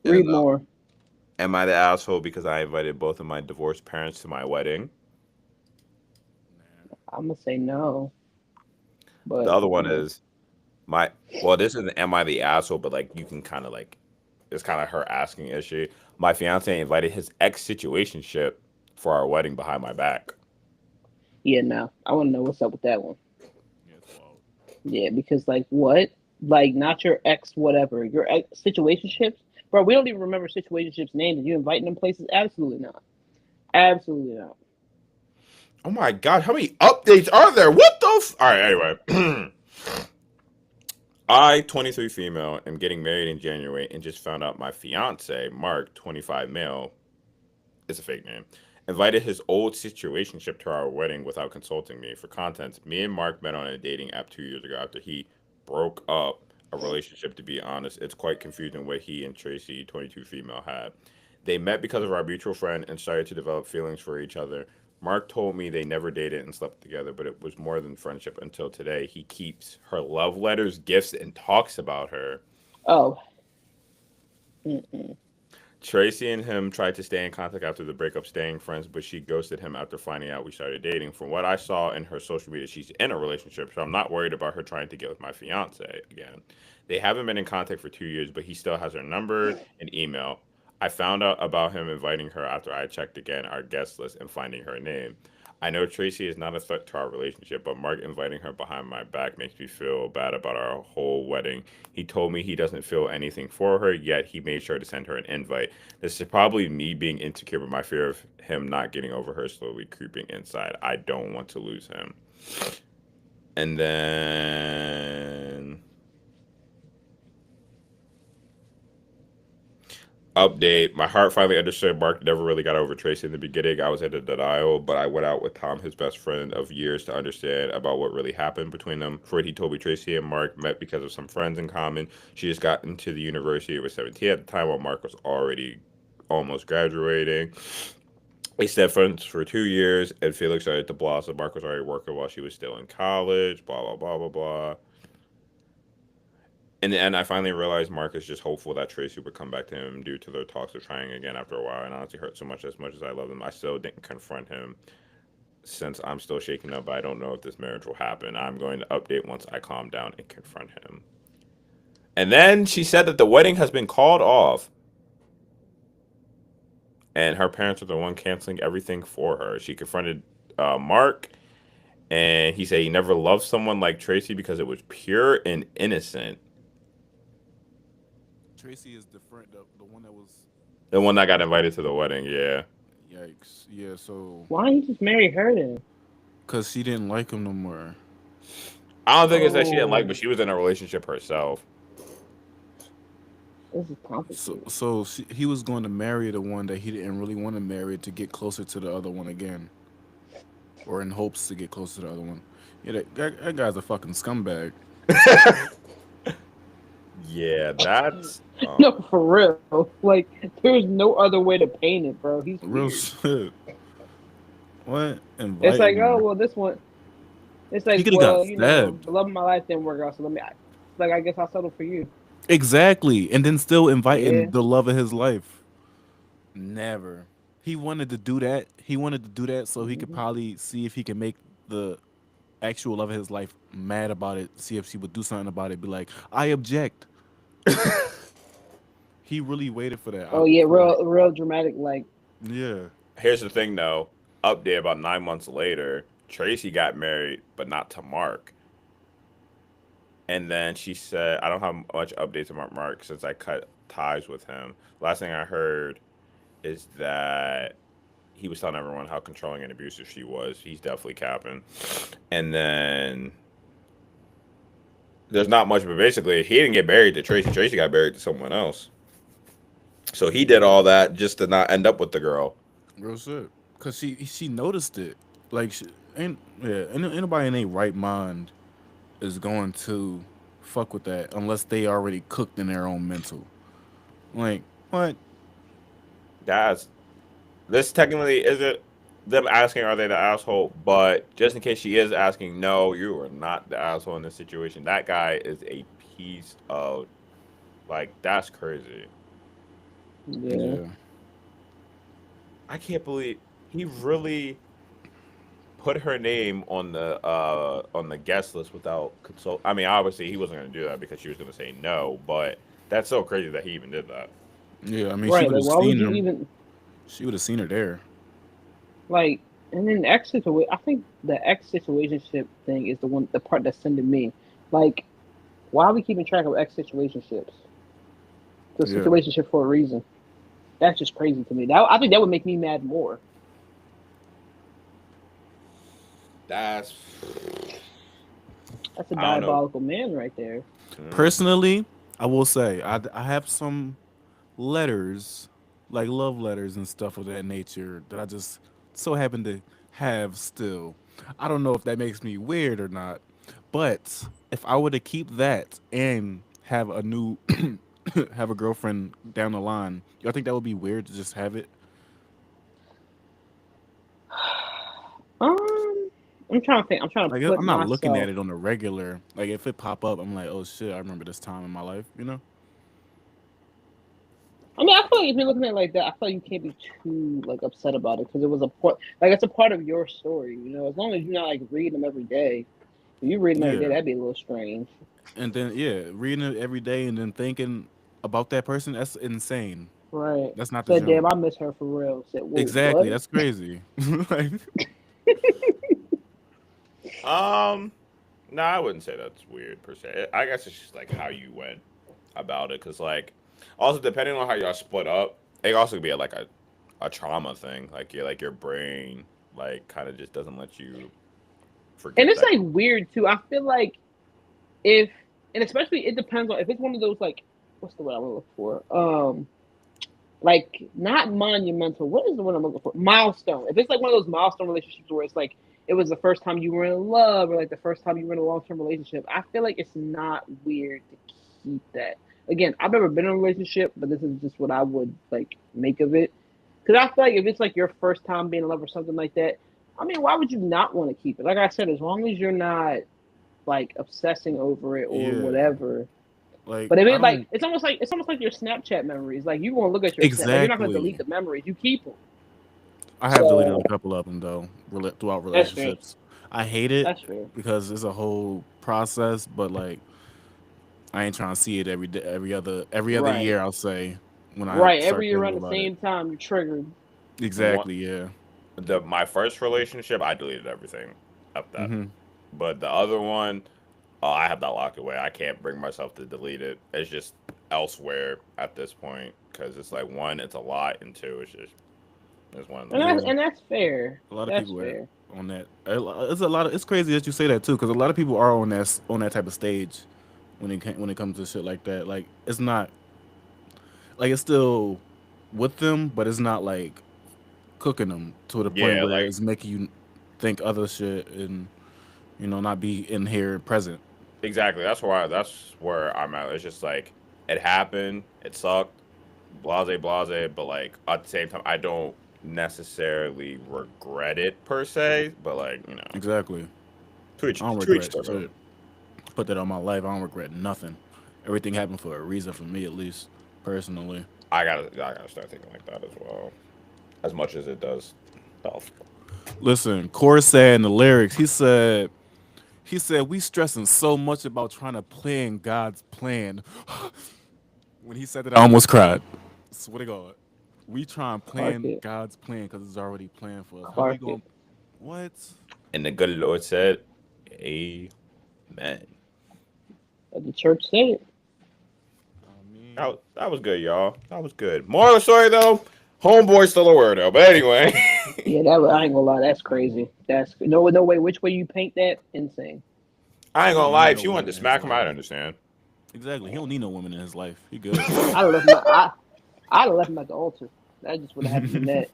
[SPEAKER 1] And
[SPEAKER 2] Read more.
[SPEAKER 1] am I the asshole because I invited both of my divorced parents to my wedding?
[SPEAKER 2] I'm gonna say no,
[SPEAKER 1] The
[SPEAKER 2] but
[SPEAKER 1] other one is my. Well, this isn't am I the asshole, but like you can kind of like it's kind of her asking issue. My fiance invited his ex situationship for our wedding behind my back.
[SPEAKER 2] yeah, no. I want to know what's up with that one.
[SPEAKER 3] Yeah, it's wild.
[SPEAKER 2] Yeah, because like what? Like not your ex, whatever. Your ex situationships, bro. We don't even remember situationships' names. And you inviting them places? Absolutely not. Absolutely not.
[SPEAKER 1] Oh my god, how many updates are there? What the? All right, anyway. I, 23 female, am getting married in January and just found out my fiance, Mark, 25 male, it's a fake name, invited his old situationship to our wedding without consulting me. For context, me and Mark met on a dating app 2 years ago after he broke up a relationship. To be honest, it's quite confusing what he and Tracy, 22 female, had. They met because of our mutual friend and started to develop feelings for each other. Mark told me they never dated and slept together, but it was more than friendship until today. He keeps her love letters, gifts, and talks about her.
[SPEAKER 2] Oh. Mm-mm.
[SPEAKER 1] Tracy and him tried to stay in contact after the breakup, staying friends, but she ghosted him after finding out we started dating. From what I saw in her social media, she's in a relationship, so I'm not worried about her trying to get with my fiance again. They haven't been in contact for 2 years, but he still has her number and email. I found out about him inviting her after I checked again our guest list and finding her name. I know Tracy is not a threat to our relationship, but Mark inviting her behind my back makes me feel bad about our whole wedding. He told me he doesn't feel anything for her, yet he made sure to send her an invite. This is probably me being insecure, but my fear of him not getting over her slowly creeping inside. I don't want to lose him. And then update. My heart finally understood Mark never really got over Tracy in the beginning. I was in a denial, but I went out with Tom, his best friend of years, to understand about what really happened between them. Freud, he told me Tracy and Mark met because of some friends in common. She just got into the university and was 17 at the time while Mark was already almost graduating. They stayed friends for 2 years, and Felix started to blossom. Mark was already working while she was still in college, blah, blah, blah, blah, blah. In the end, I finally realized Mark is just hopeful that Tracy would come back to him due to their talks of trying again after a while. And honestly, hurt so much. As much as I love him, I still didn't confront him since I'm still shaking up. I don't know if this marriage will happen. I'm going to update once I calm down and confront him. And then she said that the wedding has been called off, and her parents are the one canceling everything for her. She confronted Mark, and he said he never loved someone like Tracy because it was pure and innocent.
[SPEAKER 3] Tracy is the friend, the one that was.
[SPEAKER 1] The one that got invited to the wedding, yeah.
[SPEAKER 3] Yikes. Yeah, so.
[SPEAKER 2] Why don't you just marry her then?
[SPEAKER 3] Because she didn't like him no more.
[SPEAKER 1] I don't think it's that she didn't like,
[SPEAKER 2] Oh,
[SPEAKER 1] but she was in a relationship herself.
[SPEAKER 2] this is
[SPEAKER 3] So,
[SPEAKER 2] complicated.
[SPEAKER 3] so he was going to marry the one that he didn't really want to marry to get closer to the other one again, or in hopes to get closer to the other one. Yeah, that guy's a fucking scumbag.
[SPEAKER 1] Yeah, that's
[SPEAKER 2] No, for real. Like, there's no other way to paint it, bro. He's
[SPEAKER 3] Real
[SPEAKER 2] weird.
[SPEAKER 3] shit. What?
[SPEAKER 2] It's like,
[SPEAKER 3] Inviting
[SPEAKER 2] oh,
[SPEAKER 3] her.
[SPEAKER 2] well, this one. It's
[SPEAKER 3] He
[SPEAKER 2] like,
[SPEAKER 3] could have got
[SPEAKER 2] well,
[SPEAKER 3] stabbed.
[SPEAKER 2] the love of my life didn't work out, so like, I guess I'll settle for you.
[SPEAKER 3] Exactly. And then still
[SPEAKER 2] Yeah.
[SPEAKER 3] inviting the love of his life. Never. He wanted to do that. He wanted to do that so he could
[SPEAKER 2] Mhm.
[SPEAKER 3] probably see if he can make the actual love of his life mad about it, see if she would do something about it, be like, I object. He really waited for that.
[SPEAKER 2] Oh yeah, real dramatic. Like,
[SPEAKER 3] Yeah.
[SPEAKER 1] here's the thing though. Update about 9 months later, Tracy got married, but not to Mark. And then she said, I don't have much updates about Mark since I cut ties with him. Last thing I heard is that he was telling everyone how controlling and abusive she was. He's definitely capping. And then there's not much, but basically, he didn't get married to Tracy. Tracy got married to someone else. So he did all that just to not end up with the girl.
[SPEAKER 3] Real shit. Cause she noticed it. Like ain't yeah, ain't anybody in their right mind is going to fuck with that unless they already cooked in their own mental. Like what?
[SPEAKER 1] Guys, this technically isn't them asking are they the asshole, but just in case she is asking, no, you are not the asshole in this situation. That guy is a piece of that's crazy.
[SPEAKER 2] yeah.
[SPEAKER 3] Yeah.
[SPEAKER 1] I can't believe he really put her name on the guest list without consult. I mean, obviously he wasn't going to do that because she was going to say no, but that's so crazy that he even did that.
[SPEAKER 3] Yeah. I mean, she
[SPEAKER 2] Right.
[SPEAKER 3] would
[SPEAKER 2] Like,
[SPEAKER 3] have
[SPEAKER 2] why would
[SPEAKER 3] seen
[SPEAKER 2] you
[SPEAKER 3] him.
[SPEAKER 2] even
[SPEAKER 3] She would have seen her there.
[SPEAKER 2] like? And then the X situation. I think the X situationship thing is the part that's sending me. Like, why are we keeping track of X situationships? The
[SPEAKER 3] Yeah.
[SPEAKER 2] situationship for a reason. That's just crazy to me. I think that would make me mad more.
[SPEAKER 1] That's
[SPEAKER 2] That's a
[SPEAKER 1] I don't know.
[SPEAKER 2] diabolical man right there.
[SPEAKER 1] Mm.
[SPEAKER 3] Personally, I will say I have some letters, like love letters and stuff of that nature, that I just so happen to have still. I don't know if that makes me weird or not, but if I were to keep that and have a new have a girlfriend down the line, y'all think that would be weird to just have it?
[SPEAKER 2] I'm trying to think. I'm trying to
[SPEAKER 3] Like
[SPEAKER 2] put
[SPEAKER 3] I'm not looking at
[SPEAKER 2] myself.
[SPEAKER 3] it on the regular. Like if it pop up, I'm like, oh shit, I remember this time in my life, you know?
[SPEAKER 2] I mean, I feel like if you're looking at it like that, I feel like you can't be too like upset about it because it was a part. Like it's a part of your story, you know. As long as you're not like reading them every day. If you read them every day,
[SPEAKER 3] Yeah.
[SPEAKER 2] that'd be a little strange.
[SPEAKER 3] And then yeah, reading it every day and then thinking about that person, that's insane.
[SPEAKER 2] Right.
[SPEAKER 3] That's not the
[SPEAKER 2] Said, damn,
[SPEAKER 3] joint.
[SPEAKER 2] I miss her for real. Said, whoa,
[SPEAKER 3] Exactly.
[SPEAKER 2] what?
[SPEAKER 3] That's crazy. Like,
[SPEAKER 1] No, I wouldn't say that's weird per se. I guess it's just like how you went about it, because like also depending on how y'all split up, it also could be like a trauma thing. Like your brain like kind of just doesn't let you
[SPEAKER 2] And
[SPEAKER 1] forget
[SPEAKER 2] it's
[SPEAKER 1] that.
[SPEAKER 2] like weird too. I feel like if and especially it depends on if it's one of those like what's the word I'm gonna look for? Like not monumental. What is the word I'm looking for? Milestone. If it's like one of those milestone relationships where it's like it was the first time you were in love or like the first time you were in a long term relationship, I feel like it's not weird to keep that. Again, I've never been in a relationship, but this is just what I would like make of it. Because I feel like if it's like your first time being in love or something like that, I mean, why would you not want to keep it? Like I said, as long as you're not like obsessing over it or
[SPEAKER 3] Yeah,
[SPEAKER 2] whatever.
[SPEAKER 3] like
[SPEAKER 2] But if
[SPEAKER 3] I
[SPEAKER 2] it like
[SPEAKER 3] don't
[SPEAKER 2] it's almost like your Snapchat memories. Like you gonna look at your snap, like you're not gonna delete
[SPEAKER 3] exactly.
[SPEAKER 2] the memories. You keep them.
[SPEAKER 3] I have deleted
[SPEAKER 2] So
[SPEAKER 3] a couple of them though, throughout
[SPEAKER 2] that's fair.
[SPEAKER 3] relationships. I hate it
[SPEAKER 2] That's fair.
[SPEAKER 3] because it's a whole process, but like I ain't trying to see it every day, every other
[SPEAKER 2] Right.
[SPEAKER 3] year. I'll say when I
[SPEAKER 2] Right. Every
[SPEAKER 3] start
[SPEAKER 2] year
[SPEAKER 3] thinking
[SPEAKER 2] around the
[SPEAKER 3] about it.
[SPEAKER 2] same time, you're triggered.
[SPEAKER 1] One
[SPEAKER 3] Exactly. Yeah.
[SPEAKER 1] the my first relationship, I deleted everything up that,
[SPEAKER 3] Hmm.
[SPEAKER 1] but the other one, I have that locked away. I can't bring myself to delete it. It's just elsewhere at this point because it's like one, it's a lot, and two, it's one of them things.
[SPEAKER 3] Yeah.
[SPEAKER 2] And that's fair.
[SPEAKER 3] A lot of
[SPEAKER 2] That's
[SPEAKER 3] people are
[SPEAKER 2] fair.
[SPEAKER 3] on that. It's a lot of. It's crazy that you say that too, because a lot of people are on that type of stage when it comes to shit like that. Like it's not like it's still with them, but it's not like cooking them to the point
[SPEAKER 1] Yeah,
[SPEAKER 3] where
[SPEAKER 1] like
[SPEAKER 3] it's making you think other shit and not be in here present.
[SPEAKER 1] exactly. That's where I'm at. It's just like it happened. It sucked. Blase, blase. But like at the same time, I don't necessarily regret it per se. But like
[SPEAKER 3] Exactly. I don't
[SPEAKER 1] to each
[SPEAKER 3] regret
[SPEAKER 1] their own.
[SPEAKER 3] shit. Put that on my life. I don't regret nothing. Everything happened for a reason for me, at least personally.
[SPEAKER 1] I gotta start thinking like that as well. As much as it does health.
[SPEAKER 3] Listen, Core said in the lyrics, he said we stressing so much about trying to plan God's plan. When he said that, I almost cried. Swear to God. We try and
[SPEAKER 2] Clark
[SPEAKER 3] plan
[SPEAKER 2] it.
[SPEAKER 3] God's plan because it's already planned for us. How we
[SPEAKER 2] Clark it.
[SPEAKER 3] going? What?
[SPEAKER 1] And the good Lord said, "Amen."
[SPEAKER 2] Let the church say it.
[SPEAKER 3] I mean,
[SPEAKER 1] That was good, y'all. That was good. Moral of the story though, homeboy still a weirdo. But anyway,
[SPEAKER 2] Yeah, I ain't gonna lie. That's crazy. That's no way. Which way you paint that, insane.
[SPEAKER 1] I ain't
[SPEAKER 3] he
[SPEAKER 1] gonna
[SPEAKER 3] don't
[SPEAKER 1] lie.
[SPEAKER 3] need
[SPEAKER 1] If
[SPEAKER 3] no
[SPEAKER 1] she wanted
[SPEAKER 3] women
[SPEAKER 1] to
[SPEAKER 3] in his
[SPEAKER 1] smack him,
[SPEAKER 3] life.
[SPEAKER 1] I'd understand.
[SPEAKER 3] Exactly. He don't need no women in his life. He good.
[SPEAKER 2] I'd have left him at the altar. That just would have had to been that.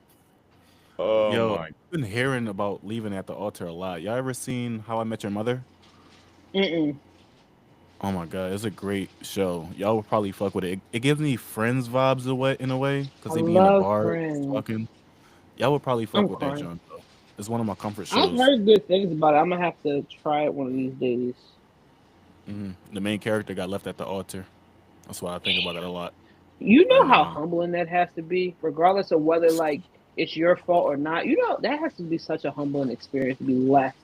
[SPEAKER 1] Oh
[SPEAKER 3] Yo,
[SPEAKER 1] my.
[SPEAKER 3] I've been hearing about leaving at the altar a lot. Y'all ever seen How I Met Your Mother?
[SPEAKER 2] Mm-mm.
[SPEAKER 3] Oh my god, it's a great show. Y'all would probably fuck with it. It gives me Friends vibes away in a way because
[SPEAKER 2] I
[SPEAKER 3] they be in the
[SPEAKER 2] love
[SPEAKER 3] bar just
[SPEAKER 2] Friends.
[SPEAKER 3] talking. Y'all would probably fuck
[SPEAKER 2] I'm
[SPEAKER 3] with that,
[SPEAKER 2] crying.
[SPEAKER 3] John. Though. It's one of my comfort
[SPEAKER 2] I've
[SPEAKER 3] shows.
[SPEAKER 2] heard good things about it. I'm gonna have to try it one of these days.
[SPEAKER 3] The main character got left at the altar. That's why I think about it a lot.
[SPEAKER 2] You know
[SPEAKER 3] And
[SPEAKER 2] how humbling that has to be, regardless of whether like it's your fault or not. You know that has to be such a humbling experience to be left.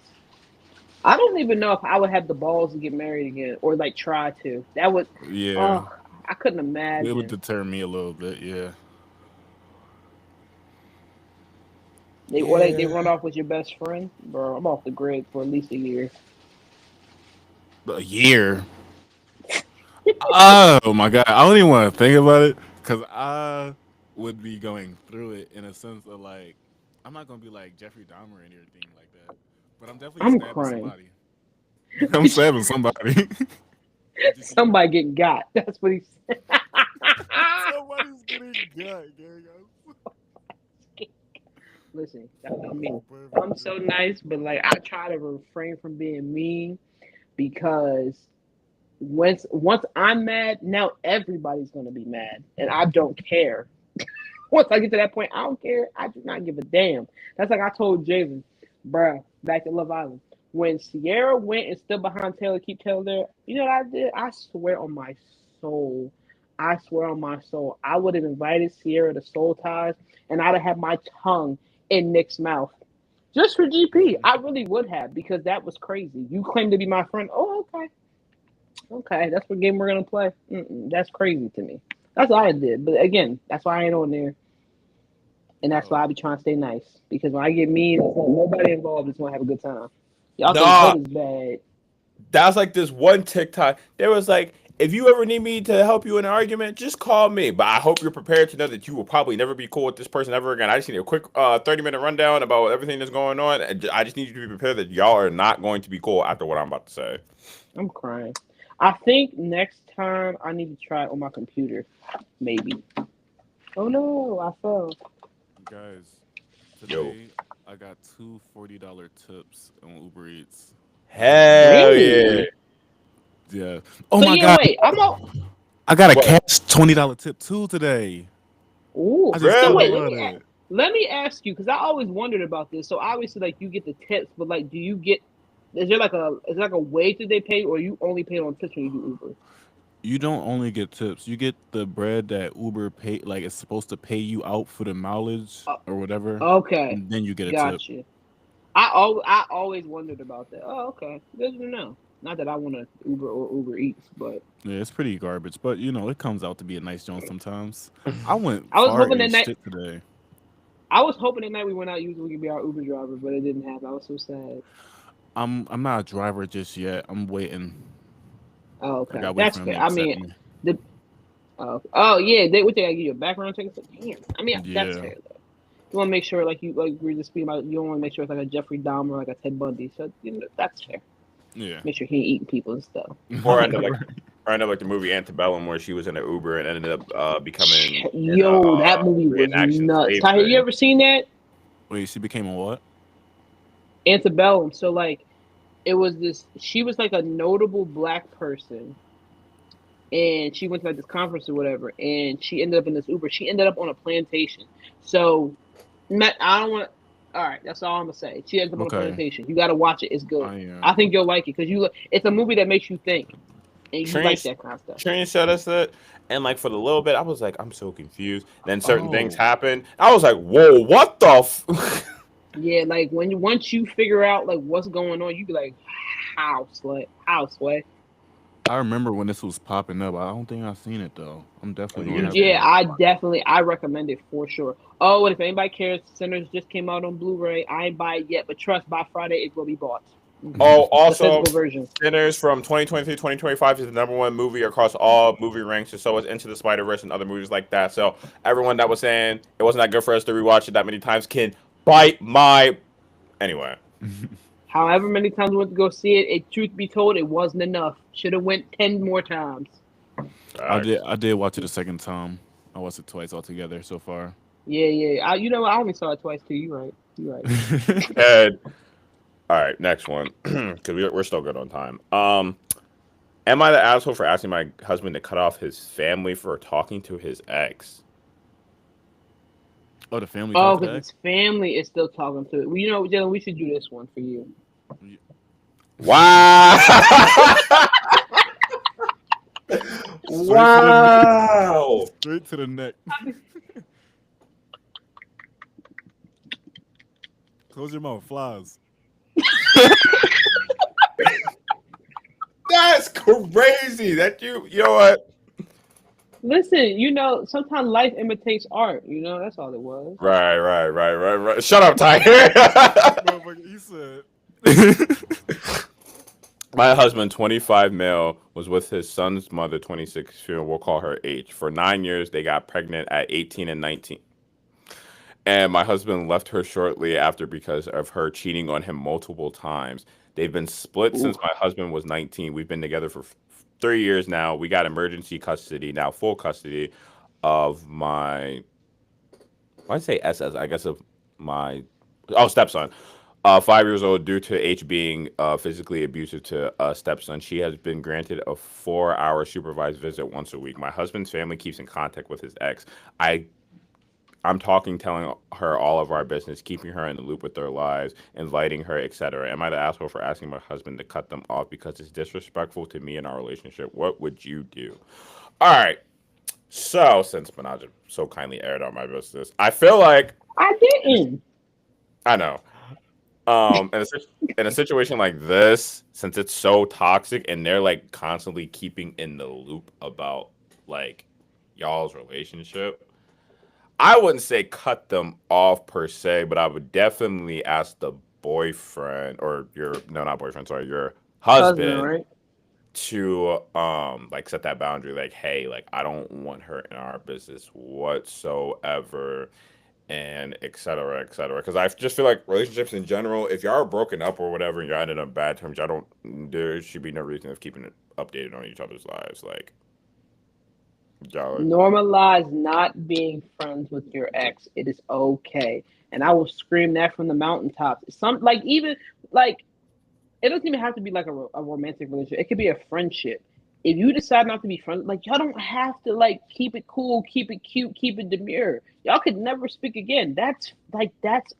[SPEAKER 2] I don't even know if I would have the balls to get married again or like try to. That would,
[SPEAKER 3] yeah,
[SPEAKER 2] oh, I couldn't
[SPEAKER 3] it would
[SPEAKER 2] imagine.
[SPEAKER 3] deter me a little bit. Yeah,
[SPEAKER 2] They
[SPEAKER 3] yeah,
[SPEAKER 2] run off with your best friend, bro. I'm off the grid for at least a year.
[SPEAKER 3] a year. Oh my god, I don't even want to think about it because I would be going through it in a sense of like, I'm not gonna be like Jeffrey Dahmer and everything like that, but I'm definitely
[SPEAKER 2] I'm
[SPEAKER 3] stabbing
[SPEAKER 2] crying.
[SPEAKER 3] somebody. I'm stabbing somebody. But just keep it
[SPEAKER 2] Somebody
[SPEAKER 3] moving.
[SPEAKER 2] getting got. That's what he said.
[SPEAKER 3] Somebody's getting got, gang.
[SPEAKER 2] Listen, that's what I
[SPEAKER 3] That's a
[SPEAKER 2] mean.
[SPEAKER 3] perfect
[SPEAKER 2] I'm so
[SPEAKER 3] joke.
[SPEAKER 2] nice, but like I try to refrain from being mean because once I'm mad, now everybody's gonna be mad, and I don't care. Once I get to that point, I don't care. I do not give a damn. That's like I told Jason, bruh, back to Love Island. When Sierra went and stood behind Taylor, keep Taylor there, you know what I did? I swear on my soul. I swear on my soul. I would have invited Sierra to Soul Ties and I'd have had my tongue in Nick's mouth. Just for GP. I really would have because that was crazy. You claim to be my friend. Oh, okay. Okay. That's what game we're going to play. That's crazy to me. That's all I did. But again, that's why I ain't on there. And that's
[SPEAKER 3] Yo,
[SPEAKER 2] why I be trying to stay nice. Because when I get mean, it's like nobody involved is gonna have a good time. Y'all think
[SPEAKER 1] Nah,
[SPEAKER 2] hood is bad.
[SPEAKER 1] that's like this one TikTok. There was like, if you ever need me to help you in an argument, just call me. But I hope you're prepared to know that you will probably never be cool with this person ever again. I just need a quick 30-minute rundown about everything that's going on. And I just need you to be prepared that y'all are not going to be cool after what I'm about to say.
[SPEAKER 2] I'm crying. I think next time I need to try it on my computer. Maybe. Oh no, I fell.
[SPEAKER 3] Guys,
[SPEAKER 1] Yo.
[SPEAKER 3] today I got two $40 tips on Uber Eats.
[SPEAKER 1] Hell yeah.
[SPEAKER 2] Really?
[SPEAKER 3] Yeah. Oh
[SPEAKER 2] So
[SPEAKER 3] my
[SPEAKER 2] yeah,
[SPEAKER 3] god,
[SPEAKER 2] wait. I'm not.
[SPEAKER 3] I got a
[SPEAKER 1] What?
[SPEAKER 3] cash $20 tip too today.
[SPEAKER 2] Ooh.
[SPEAKER 3] I just
[SPEAKER 2] So
[SPEAKER 3] thought
[SPEAKER 2] wait,
[SPEAKER 1] Really?
[SPEAKER 3] about it.
[SPEAKER 2] let me ask you because I always wondered about this. So obviously, like you get the tips, but like, do you get? Is there like a wage that they pay, or you only pay on tips when you do Uber?
[SPEAKER 3] You don't only get tips. You get the bread that Uber pay, like it's supposed to pay you out for the mileage
[SPEAKER 2] Uh,
[SPEAKER 3] or whatever,
[SPEAKER 2] okay,
[SPEAKER 3] and then you get a tip.
[SPEAKER 2] gotcha. I always wondered about that. Oh, okay, good to know. Not that I want to Uber or Uber Eats, but
[SPEAKER 3] Yeah, it's pretty garbage, but you know it comes out to be a nice joint sometimes. I went
[SPEAKER 2] I was
[SPEAKER 3] far
[SPEAKER 2] hoping that
[SPEAKER 3] as
[SPEAKER 2] night.
[SPEAKER 3] shit today.
[SPEAKER 2] I was hoping that night we went out. Usually we could be our Uber driver, but it didn't happen. I was so sad.
[SPEAKER 3] I'm not a driver just yet. I'm waiting.
[SPEAKER 2] Oh,
[SPEAKER 3] I
[SPEAKER 2] okay,
[SPEAKER 3] gotta wait
[SPEAKER 2] that's
[SPEAKER 3] for him to
[SPEAKER 2] fair. I
[SPEAKER 3] accept
[SPEAKER 2] mean,
[SPEAKER 3] me.
[SPEAKER 2] the oh yeah, they what they gotta give you a background check. So, damn, I mean that's
[SPEAKER 3] Yeah,
[SPEAKER 2] fair though. You want to make sure like we were just speaking about. You don't want to make sure it's like a Jeffrey Dahmer, like a Ted Bundy. So that's fair.
[SPEAKER 3] yeah.
[SPEAKER 2] Make sure he ain't eating people and stuff.
[SPEAKER 1] Or
[SPEAKER 3] Right,
[SPEAKER 1] end up like,
[SPEAKER 3] right.
[SPEAKER 1] or end up like the movie Antebellum, where she was in an Uber and ended up becoming in a
[SPEAKER 2] Yo, that movie was
[SPEAKER 1] reenaction
[SPEAKER 2] nuts.
[SPEAKER 1] slave
[SPEAKER 2] Ty, have you
[SPEAKER 1] thing.
[SPEAKER 2] ever seen that?
[SPEAKER 3] Wait, she became a what?
[SPEAKER 2] Antebellum. So like it was this. She was like a notable black person, and she went to like this conference or whatever, and she ended up in this Uber. She ended up on a plantation. So I don't want. All right, that's all I'm gonna say. She ended up on a
[SPEAKER 3] Okay,
[SPEAKER 2] plantation. You got to watch it. It's good.
[SPEAKER 3] I
[SPEAKER 2] I think you'll like it because it's a movie that makes you think, and you
[SPEAKER 1] Train
[SPEAKER 2] like that kind of stuff.
[SPEAKER 1] Train said us that, and like for the little bit, I was like, I'm so confused. Then certain things
[SPEAKER 3] Oh,
[SPEAKER 1] happened. I was like, whoa, what the?
[SPEAKER 2] Yeah, like once you figure out like what's going on, you be like, how slut.
[SPEAKER 3] I remember when this was popping up. I don't think I've seen it though. I'm
[SPEAKER 1] Oh,
[SPEAKER 3] definitely
[SPEAKER 1] you
[SPEAKER 3] gonna
[SPEAKER 1] gotta
[SPEAKER 3] have
[SPEAKER 1] see
[SPEAKER 2] Yeah,
[SPEAKER 3] to.
[SPEAKER 1] it.
[SPEAKER 2] I recommend it for sure. Oh, and if anybody cares, Sinners just came out on Blu-ray. I ain't buy it yet, but trust by Friday it will be bought.
[SPEAKER 1] Oh,
[SPEAKER 2] The
[SPEAKER 1] also,
[SPEAKER 2] physical version.
[SPEAKER 1] Sinners from 2023 2025 is the number one movie across all movie ranks, and so is Into the Spider Verse and other movies like that. So everyone that was saying it wasn't that good for us to rewatch it that many times can bite my. Anyway,
[SPEAKER 2] However many times we went to go see it, truth be told, it wasn't enough. Should have went 10 more times.
[SPEAKER 1] facts.
[SPEAKER 3] I did watch it a second time. I watched it twice altogether so far.
[SPEAKER 2] Yeah, yeah. You know, I only saw it twice too. You right. You right.
[SPEAKER 1] And all right, next one because we're still good on time. Am I the asshole for asking my husband to cut off his family for talking to his ex?
[SPEAKER 3] Oh, the family
[SPEAKER 2] Oh,
[SPEAKER 3] talked to
[SPEAKER 2] because
[SPEAKER 3] the
[SPEAKER 2] his
[SPEAKER 3] ex.
[SPEAKER 2] family is still talking to it. Well, you know, Jalen, we should do this one for you.
[SPEAKER 1] Wow!
[SPEAKER 3] Straight to the neck.
[SPEAKER 1] Wow!
[SPEAKER 3] Straight to the neck. Close your mouth, flies.
[SPEAKER 1] That's crazy. That you know what?
[SPEAKER 2] Listen, you know, sometimes life imitates art. You know, that's all it was.
[SPEAKER 1] Right. Shut up, Tiger.
[SPEAKER 3] Motherfucker, he said.
[SPEAKER 1] My husband, 25 male, was with his son's mother, 26 female. We'll call her H. For 9 years, they got pregnant at 18 and 19. And my husband left her shortly after because of her cheating on him multiple times. They've been split
[SPEAKER 2] Ooh.
[SPEAKER 1] since my husband was 19. We've been together for 3 years now. We got emergency custody, now full custody of my, why say SS? I guess of my, stepson. 5 years old, due to H being physically abusive to a stepson. She has been granted a 4-hour supervised visit once a week. My husband's family keeps in contact with his ex. I I'm talking, telling her all of our business, keeping her in the loop with their lives, inviting her, etc. Am I the asshole for asking my husband to cut them off because it's disrespectful to me and our relationship? What would you do? All right. So, since Manaj so kindly aired out my business, I feel like
[SPEAKER 2] I didn't.
[SPEAKER 1] I know. In a situation like this, since it's so toxic and they're like constantly keeping in the loop about like y'all's relationship, I wouldn't say cut them off per se, but I would definitely ask the boyfriend or your no, not boyfriend, sorry, your
[SPEAKER 2] Husband,
[SPEAKER 1] husband
[SPEAKER 2] right?
[SPEAKER 1] to like set that boundary, like, hey, like I don't want her in our business whatsoever, and et cetera, et cetera. Because I just feel like relationships in general, if y'all are broken up or whatever, and you're ending on bad terms, y'all don't. There should be no reason of keeping it updated on each other's lives. Like y'all,
[SPEAKER 2] Normalize not being friends with your ex. It is okay. And I will scream that from the mountaintops. Some like even like it doesn't even have to be like a romantic relationship. It could be a friendship. If you decide not to be friends, like y'all don't have to like keep it cool, keep it cute, keep it demure. Y'all could never speak again. That's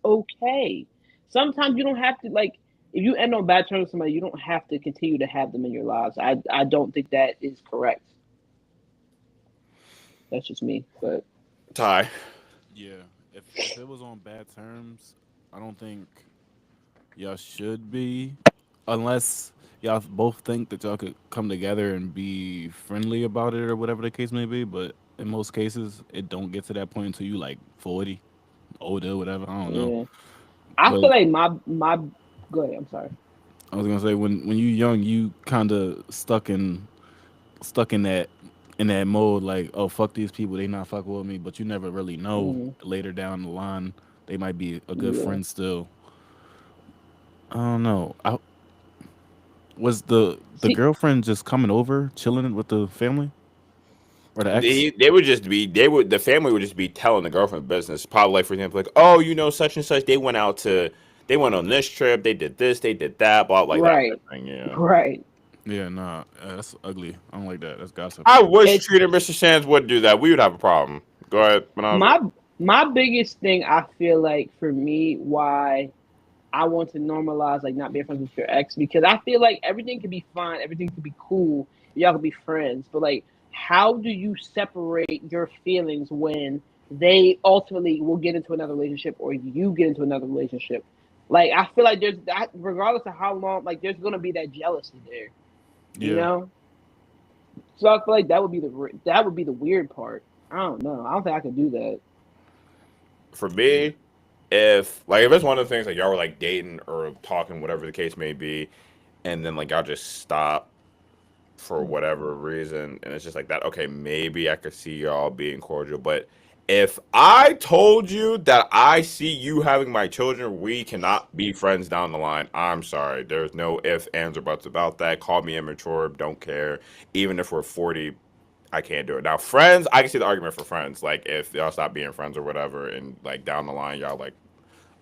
[SPEAKER 2] okay. Sometimes you don't have to like if you end on bad terms with somebody, you don't have to continue to have them in your lives. I don't think that is correct. That's just me. But
[SPEAKER 1] Ty.
[SPEAKER 3] Yeah, if it was on bad terms, I don't think y'all should be, unless y'all both think that y'all could come together and be friendly about it or whatever the case may be. But in most cases, it don't get to that point until you like 40, older, whatever. I don't know.
[SPEAKER 2] yeah. I
[SPEAKER 3] But
[SPEAKER 2] feel like my go ahead, I'm sorry.
[SPEAKER 3] I was gonna say when you young, you kind of stuck in that mode like, oh fuck these people, they not fucking with me. But you never really know
[SPEAKER 2] Mm,
[SPEAKER 3] later down the line they might be a good
[SPEAKER 2] yeah.
[SPEAKER 3] friend still. I don't know. Was the
[SPEAKER 2] See,
[SPEAKER 3] girlfriend just coming over, chilling with the family or the ex?
[SPEAKER 1] They would just be the family would just be telling the girlfriend business, probably like for example, like, oh, you know, such and such, they went on this trip, they did this, they did that, blah, like that type
[SPEAKER 2] right,
[SPEAKER 1] of thing. Yeah,
[SPEAKER 2] right.
[SPEAKER 3] Yeah, nah, that's ugly. I don't like that. That's gossip.
[SPEAKER 1] I wish
[SPEAKER 2] It's
[SPEAKER 1] Treater Mr. Sands would do that. We would have a problem. Go ahead, Manaza.
[SPEAKER 2] my my biggest thing. I feel like for me, why I want to normalize like not being friends with your ex because I feel like everything can be fine, everything can be cool, y'all can be friends, but like, how do you separate your feelings when they ultimately will get into another relationship or you get into another relationship? Like, I feel like there's that, regardless of how long, like, there's gonna be that jealousy there, you
[SPEAKER 3] Yeah,
[SPEAKER 2] know. So I feel like that would be the weird part. I don't know. I don't think I could do that.
[SPEAKER 1] For
[SPEAKER 3] yeah,
[SPEAKER 1] me, if it's one of the things like y'all were like dating or talking, whatever the case may be, and then like y'all just stop for whatever reason, and it's just like that. Okay, maybe I could see y'all being cordial, but if I told you that I see you having my children, we cannot be friends down the line. I'm sorry. There's no ifs, ands, or buts about that. Call me immature. Don't care. Even if we're 40, I can't do it. Now, friends, I can see the argument for friends. Like if y'all stop being friends or whatever, and like down the line, y'all like,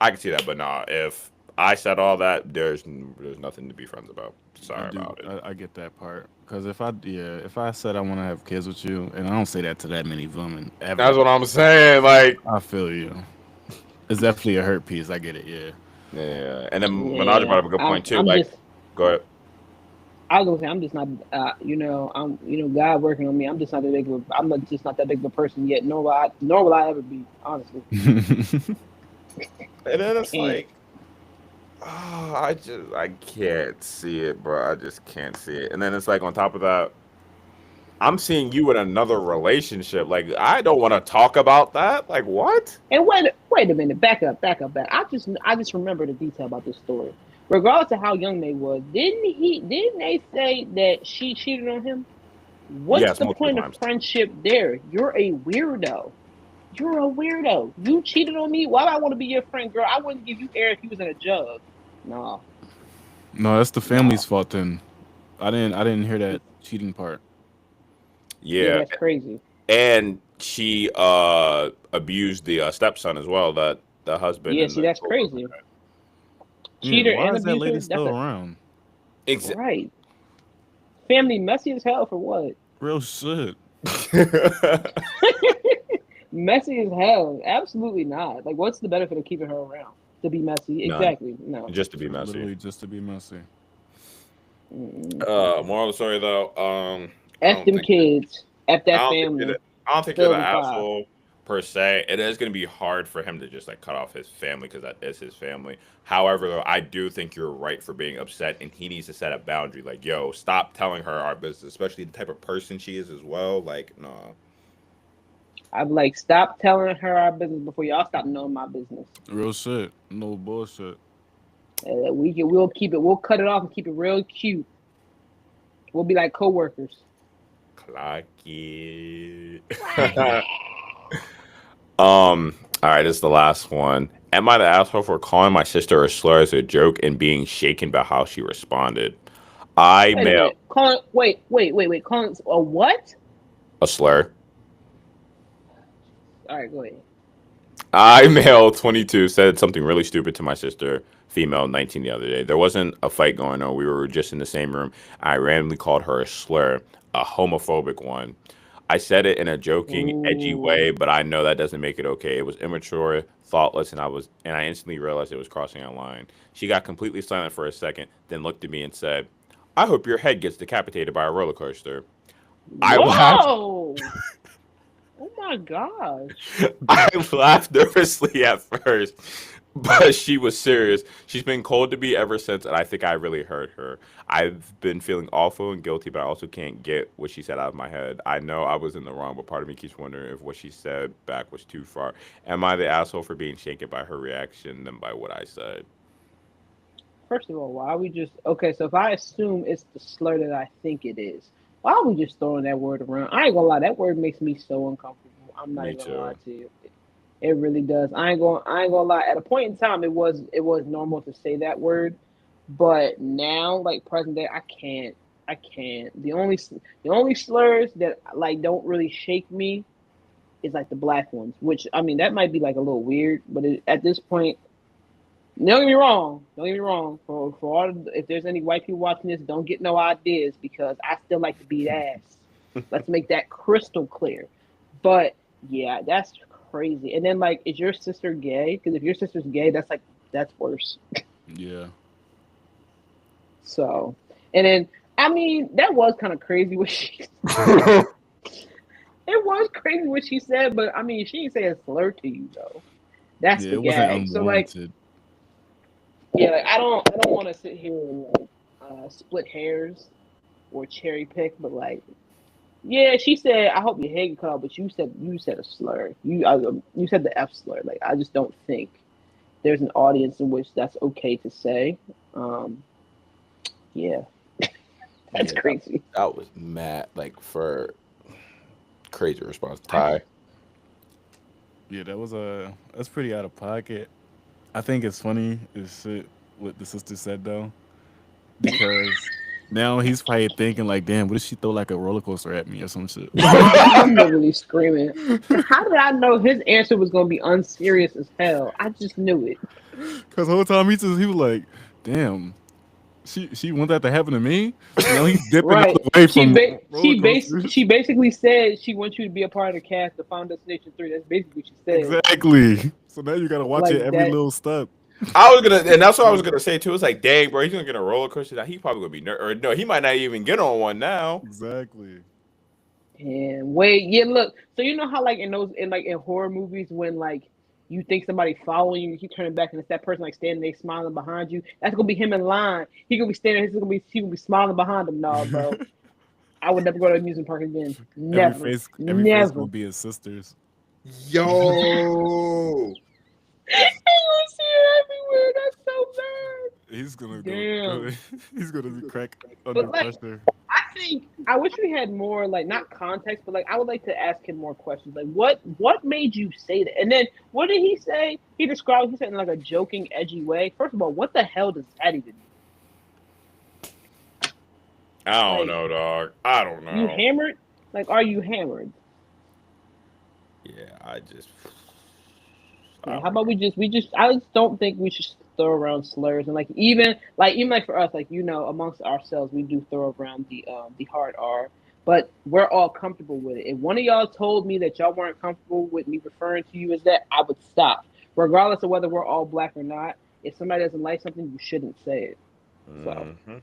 [SPEAKER 1] I can see that. But nah, if I said all that, there's nothing to be friends about.
[SPEAKER 3] I
[SPEAKER 1] Sorry
[SPEAKER 3] do.
[SPEAKER 1] about it.
[SPEAKER 3] I get that part because if I said I want to have kids with you, and I don't say that to that many women
[SPEAKER 1] That's
[SPEAKER 3] ever,
[SPEAKER 1] what I'm saying. Like,
[SPEAKER 3] I feel you. It's definitely a hurt piece. I get it. Yeah.
[SPEAKER 1] yeah. And then Menage
[SPEAKER 2] Yeah,
[SPEAKER 1] brought up a good point too.
[SPEAKER 2] I'm
[SPEAKER 1] Like,
[SPEAKER 2] just.
[SPEAKER 1] go ahead.
[SPEAKER 2] I was gonna say I'm just not, God working on me. I'm just not that big of a, I'm not, just not that big of a person yet. Nor will I ever be. Honestly,
[SPEAKER 1] And then it's
[SPEAKER 2] can't.
[SPEAKER 1] like, oh, I can't see it, bro. I just can't see it. And then it's like on top of that, I'm seeing you in another relationship. Like, I don't want to talk about that. Like, what?
[SPEAKER 2] And wait a minute. Back. I just remember the detail about this story. Regardless of how young they was, Didn't they say that she cheated on him? What's
[SPEAKER 1] Yes,
[SPEAKER 2] the
[SPEAKER 1] multiple
[SPEAKER 2] point of
[SPEAKER 1] times.
[SPEAKER 2] friendship there? You're a weirdo. You're a weirdo. You cheated on me. Why do I want to be your friend, girl? I wouldn't give you air if you was in a jug. No,
[SPEAKER 3] No, that's the
[SPEAKER 2] no.
[SPEAKER 3] family's fault. Then I didn't hear that cheating part.
[SPEAKER 2] Yeah,
[SPEAKER 1] Yeah,
[SPEAKER 2] that's crazy.
[SPEAKER 1] and she abused the stepson as well. That the husband
[SPEAKER 2] Yeah,
[SPEAKER 1] and
[SPEAKER 2] see,
[SPEAKER 1] the
[SPEAKER 2] that's
[SPEAKER 1] co-worker.
[SPEAKER 2] crazy.
[SPEAKER 3] Yeah.
[SPEAKER 2] Cheater
[SPEAKER 3] Why
[SPEAKER 2] and
[SPEAKER 3] is that lady
[SPEAKER 2] abuser. That's
[SPEAKER 3] still
[SPEAKER 2] a
[SPEAKER 3] around?
[SPEAKER 1] Exa-
[SPEAKER 2] right. Family messy as hell for what?
[SPEAKER 3] Real shit.
[SPEAKER 2] Messy as hell. Absolutely not. Like, what's the benefit of keeping her around? To be messy?
[SPEAKER 1] None.
[SPEAKER 2] Exactly. No.
[SPEAKER 1] Just to be messy.
[SPEAKER 3] Literally just to be messy.
[SPEAKER 2] Mm-mm.
[SPEAKER 1] Moral of the story though, I
[SPEAKER 2] F
[SPEAKER 1] don't
[SPEAKER 2] them
[SPEAKER 1] think
[SPEAKER 2] kids. F
[SPEAKER 1] I
[SPEAKER 2] that
[SPEAKER 1] don't think you're the
[SPEAKER 2] family.
[SPEAKER 1] I don't think you're
[SPEAKER 2] Fill
[SPEAKER 1] the
[SPEAKER 2] the five.
[SPEAKER 1] asshole per se. It is going to be hard for him to just like cut off his family because that is his family. However, though, I do think you're right for being upset, and he needs to set a boundary. Like, yo, stop telling her our business, especially the type of person she is as well. Like, no,
[SPEAKER 2] I'm like, stop telling her our business before y'all stop knowing my business.
[SPEAKER 3] Real shit. No bullshit.
[SPEAKER 2] We'll cut it off and keep it real cute. We'll be like coworkers.
[SPEAKER 1] Clock it.
[SPEAKER 2] Right.
[SPEAKER 1] All right, this is the last one. Am I the asshole for calling my sister a slur as a joke and being shaken by how she responded? I
[SPEAKER 2] Wait a
[SPEAKER 1] mailed
[SPEAKER 2] minute. Wait. Calling a what?
[SPEAKER 1] a slur.
[SPEAKER 2] All right, go ahead.
[SPEAKER 1] I, male 22, said something really stupid to my sister, female 19, the other day. There wasn't a fight going on. We were just in the same room. I randomly called her a slur, a homophobic one. I said it in a joking, edgy way,
[SPEAKER 2] Ooh.
[SPEAKER 1] but I know that doesn't make it okay. It was immature, thoughtless, and I instantly realized it was crossing a line. She got completely silent for a second, then looked at me and said, "I hope your head gets decapitated by a roller coaster." I laughed.
[SPEAKER 2] Whoa! Oh my gosh!
[SPEAKER 1] I laughed nervously at first, but she was serious. She's been cold to me ever since, and I think I really hurt her. I've been feeling awful and guilty, but I also can't get what she said out of my head. I know I was in the wrong, but part of me keeps wondering if what she said back was too far. Am I the asshole for being shaken by her reaction than by what I said?
[SPEAKER 2] First of all, why are we just okay? So if I assume it's the slur that I think it is, why are we just throwing that word around? I ain't gonna lie, that word makes me so uncomfortable. I'm not
[SPEAKER 1] Me
[SPEAKER 2] even gonna lie
[SPEAKER 1] too.
[SPEAKER 2] to you. It really does. I ain't gonna lie. At a point in time, it was normal to say that word, but now, like present day, I can't. I can't. The only slurs that like don't really shake me is like the black ones, which I mean that might be like a little weird, but at this point, don't get me wrong. Don't get me wrong. For all if there's any white people watching this, don't get no ideas because I still like to beat ass. Let's make that crystal clear. But yeah, that's crazy. And then like, is your sister gay? Because if your sister's gay, that's worse.
[SPEAKER 3] Yeah.
[SPEAKER 2] So, and then I mean that was kind of crazy what she. It was crazy what she said, but I mean she didn't say a slur to you though. That's
[SPEAKER 3] Yeah,
[SPEAKER 2] the
[SPEAKER 3] it wasn't
[SPEAKER 2] gag. So like,
[SPEAKER 3] unwarranted.
[SPEAKER 2] yeah, like, I don't want to sit here and like, split hairs or cherry pick, but like, yeah, she said, "I hope your head get cut off," but you said a slur. You said the F slur. Like, I just don't think there's an audience in which that's okay to say. Um, yeah, that's
[SPEAKER 1] Yeah, that,
[SPEAKER 2] crazy.
[SPEAKER 1] that was mad. Like for crazy response,
[SPEAKER 2] I,
[SPEAKER 1] Ty.
[SPEAKER 3] Yeah, that's pretty out of pocket. I think it's funny as shit what the sister said though, because now he's probably thinking like, damn, what if she throw like a roller coaster at me or some shit?
[SPEAKER 2] I'm literally screaming. How did I know his answer was gonna be unserious as hell? I just knew it.
[SPEAKER 3] Because the whole time he was like, damn, she want that to happen to me. Now he's dipping out
[SPEAKER 2] Right.
[SPEAKER 3] away from roller
[SPEAKER 2] She
[SPEAKER 3] coasters.
[SPEAKER 2] basically said she wants you to be a part of the cast of Final Destination 3. That's basically what she said.
[SPEAKER 3] Exactly. So now you gotta watch it
[SPEAKER 2] Like
[SPEAKER 3] every
[SPEAKER 2] that.
[SPEAKER 3] little step.
[SPEAKER 1] I was gonna, and that's what I was gonna say too. It's like, dang, bro, he's gonna get a roller coaster. Now he probably gonna be or no, he might not even get on one now.
[SPEAKER 3] Exactly.
[SPEAKER 2] And wait, yeah, look. So you know how like in horror movies when like you think somebody following you, you keep turning back and it's that person like standing there smiling behind you. That's gonna be him in line. He gonna be standing. He gonna be smiling behind him. No, bro. I would never go to an amusement park again. Never,
[SPEAKER 3] Every face gonna
[SPEAKER 2] never.
[SPEAKER 3] be his sisters.
[SPEAKER 1] Yo,
[SPEAKER 2] I gonna see it everywhere. That's so bad.
[SPEAKER 3] He's gonna go.
[SPEAKER 2] Damn.
[SPEAKER 3] He's gonna be crack under
[SPEAKER 2] But like,
[SPEAKER 3] pressure.
[SPEAKER 2] I think I wish we had more like not context, but like I would like to ask him more questions. Like what made you say that? And then what did he say? He said in like a joking, edgy way. First of all, what the hell does that even mean?
[SPEAKER 1] I don't
[SPEAKER 2] Like
[SPEAKER 1] know, dog. I don't
[SPEAKER 2] you
[SPEAKER 1] know.
[SPEAKER 2] hammered? Like are you hammered?
[SPEAKER 1] Yeah, I
[SPEAKER 2] Yeah, how
[SPEAKER 1] don't
[SPEAKER 2] about we just I just don't think we should throw around slurs and like for us, like amongst ourselves we do throw around the hard R. But we're all comfortable with it. If one of y'all told me that y'all weren't comfortable with me referring to you as that, I would stop. Regardless of whether we're all black or not. If somebody doesn't like something, you shouldn't say it. So
[SPEAKER 1] know.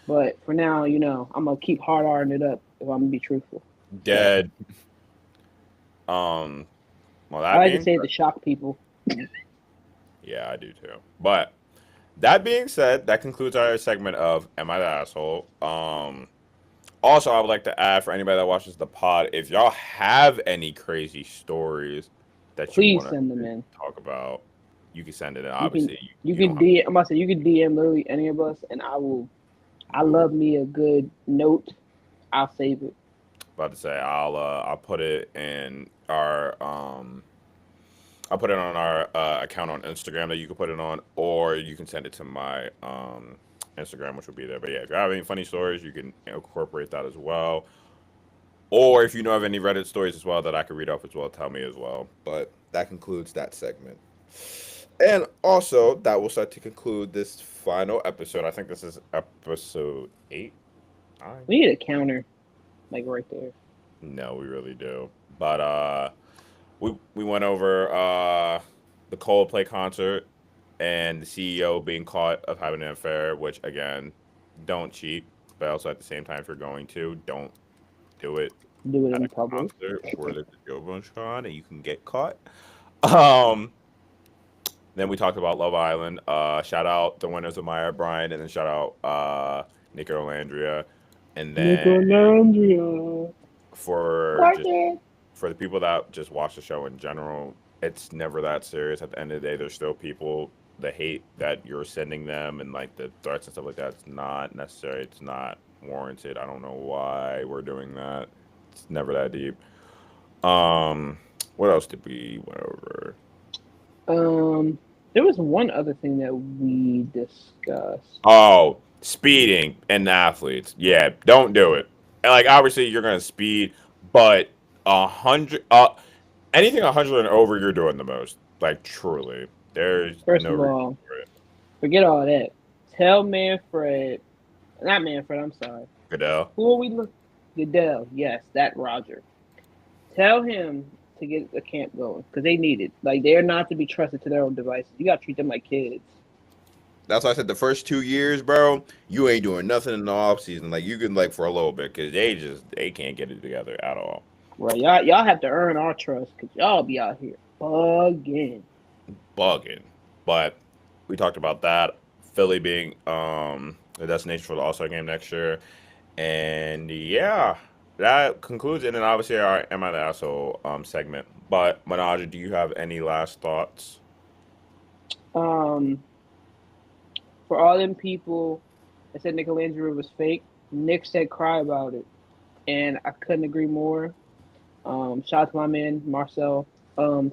[SPEAKER 2] but for now, I'm gonna keep hard R'ing it up if I'm gonna be truthful. So
[SPEAKER 1] Dead. Um. Well,
[SPEAKER 2] I
[SPEAKER 1] that
[SPEAKER 2] like to
[SPEAKER 1] being
[SPEAKER 2] say it to shock people.
[SPEAKER 1] yeah, I do too. But that being said, that concludes our segment of "Am I the Asshole?" Also, I would like to add for anybody that watches the pod, if y'all have any crazy stories that you
[SPEAKER 2] Please
[SPEAKER 1] want
[SPEAKER 2] send them
[SPEAKER 1] to
[SPEAKER 2] in.
[SPEAKER 1] talk about, you can send it. And
[SPEAKER 2] You can
[SPEAKER 1] obviously,
[SPEAKER 2] you
[SPEAKER 1] you
[SPEAKER 2] can
[SPEAKER 1] don't have
[SPEAKER 2] DM. I'm about to say you can DM literally any of us, and I will. I
[SPEAKER 1] to.
[SPEAKER 2] love me a good note. I'll save it.
[SPEAKER 1] About to say I'll put it in our I'll put it on our account on Instagram that you can put it on, or you can send it to my Instagram, which will be there. But yeah, if you have any funny stories, you can incorporate that as well. Or if you know of any Reddit stories as well that I could read off as well, tell me as well. But that concludes that segment. And also, that will start to conclude this final episode. I think this is episode 8, 9.
[SPEAKER 2] We need a counter, like right there.
[SPEAKER 1] No, we really do. But we went over the Coldplay concert and the CEO being caught of having an affair, which again, don't cheat, but also at the same time, if you're going to, don't do it
[SPEAKER 2] Do it
[SPEAKER 1] at
[SPEAKER 2] in
[SPEAKER 1] a
[SPEAKER 2] public.
[SPEAKER 1] concert where there's a Joe Bunchcon and you can get caught. Um, then we talked about Love Island. Shout out the winners of Maya Bryan, and then shout out Nick Landria. And then
[SPEAKER 2] Nicolandria.
[SPEAKER 1] for just for the people that just watch the show in general, it's never that serious. At the end of the day, there's still people. The hate that you're sending them and like the threats and stuff like that, it's not necessary. It's not warranted. I don't know why we're doing that. It's never that deep. What else did we went over?
[SPEAKER 2] There was one other thing that we discussed.
[SPEAKER 1] Oh, speeding and athletes. Yeah, don't do it. And like obviously you're gonna speed, but 100, anything 100 and over, you're doing the most. Like truly, there's
[SPEAKER 2] First
[SPEAKER 1] no
[SPEAKER 2] of
[SPEAKER 1] reason
[SPEAKER 2] all,
[SPEAKER 1] for it.
[SPEAKER 2] forget all that. Tell Manfred, not Manfred. I'm sorry.
[SPEAKER 1] Goodell.
[SPEAKER 2] Who are we look? Goodell. Yes, that Roger. Tell him to get the camp going because they need it. Like they're not to be trusted to their own devices. You gotta treat them like kids.
[SPEAKER 1] That's why I said the first 2 years, bro, you ain't doing nothing in the off season. Like you can like for a little bit because they can't get it together at all.
[SPEAKER 2] Right, y'all have to earn our trust because y'all be out here bugging.
[SPEAKER 1] Bugging. But we talked about that. Philly being the destination for the All Star game next year. And yeah, that concludes it. And obviously our Am I the Asshole segment. But Manaja, do you have any last thoughts?
[SPEAKER 2] Um, for all them people that said Michelangelo was fake, Nick said cry about it, and I couldn't agree more. Shout out to my man Marcel.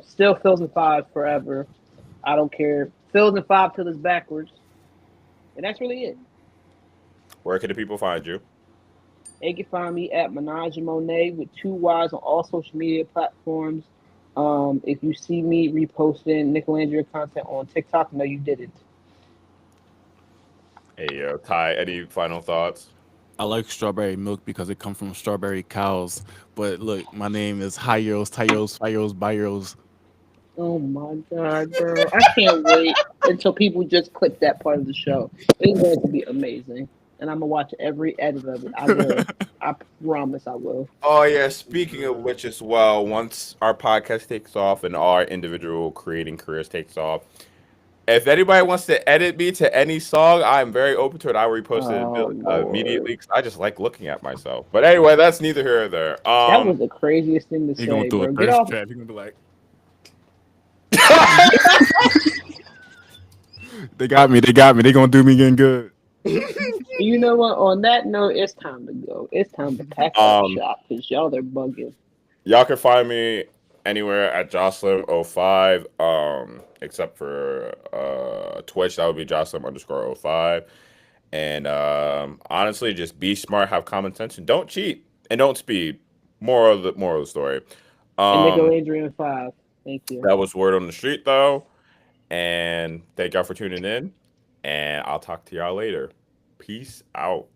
[SPEAKER 2] Still fills in five forever. I don't care. Fills in five till it's backwards, and that's really it.
[SPEAKER 1] Where can the people find you?
[SPEAKER 2] They can find me at Menage and Monet with 2 Y's on all social media platforms. If you see me reposting Nicolandria content on TikTok, know you did it.
[SPEAKER 1] Hey, Ty, any final thoughts?
[SPEAKER 3] I like strawberry milk because it comes from strawberry cows. But look, my name is Hyros, Tyros, Fyros, Byros.
[SPEAKER 2] Oh my god, bro! I can't wait until people just clip that part of the show. It's going to be amazing, and I'm gonna watch every edit of it. I will. I promise I will.
[SPEAKER 1] Oh yeah, speaking of which as well, once our podcast takes off and our individual creating careers takes off, if anybody wants to edit me to any song, I'm very open to it. I will repost
[SPEAKER 2] Oh
[SPEAKER 1] it
[SPEAKER 2] Lord,
[SPEAKER 1] immediately because I just like looking at myself. But anyway, that's neither here or there.
[SPEAKER 2] that was the craziest thing to
[SPEAKER 3] He gonna
[SPEAKER 2] say,
[SPEAKER 3] do a
[SPEAKER 2] bro. Get
[SPEAKER 3] thirst
[SPEAKER 2] off.
[SPEAKER 3] trap. He gonna be like, they got me. They got me. They gonna do me again good.
[SPEAKER 2] You know what? On that note, it's time to go. It's time to pack up
[SPEAKER 1] um,
[SPEAKER 2] shop because y'all are bugging.
[SPEAKER 1] y'all can find me anywhere at Jocelyn05, except for Twitch. That would be Jocelyn_05. And honestly, just be smart, have common sense, and don't cheat and don't speed. Moral of the story.
[SPEAKER 2] And
[SPEAKER 1] Um,
[SPEAKER 2] Nickelandria 5. Thank you.
[SPEAKER 1] that was word on the street though. And thank y'all for tuning in. And I'll talk to y'all later. Peace out.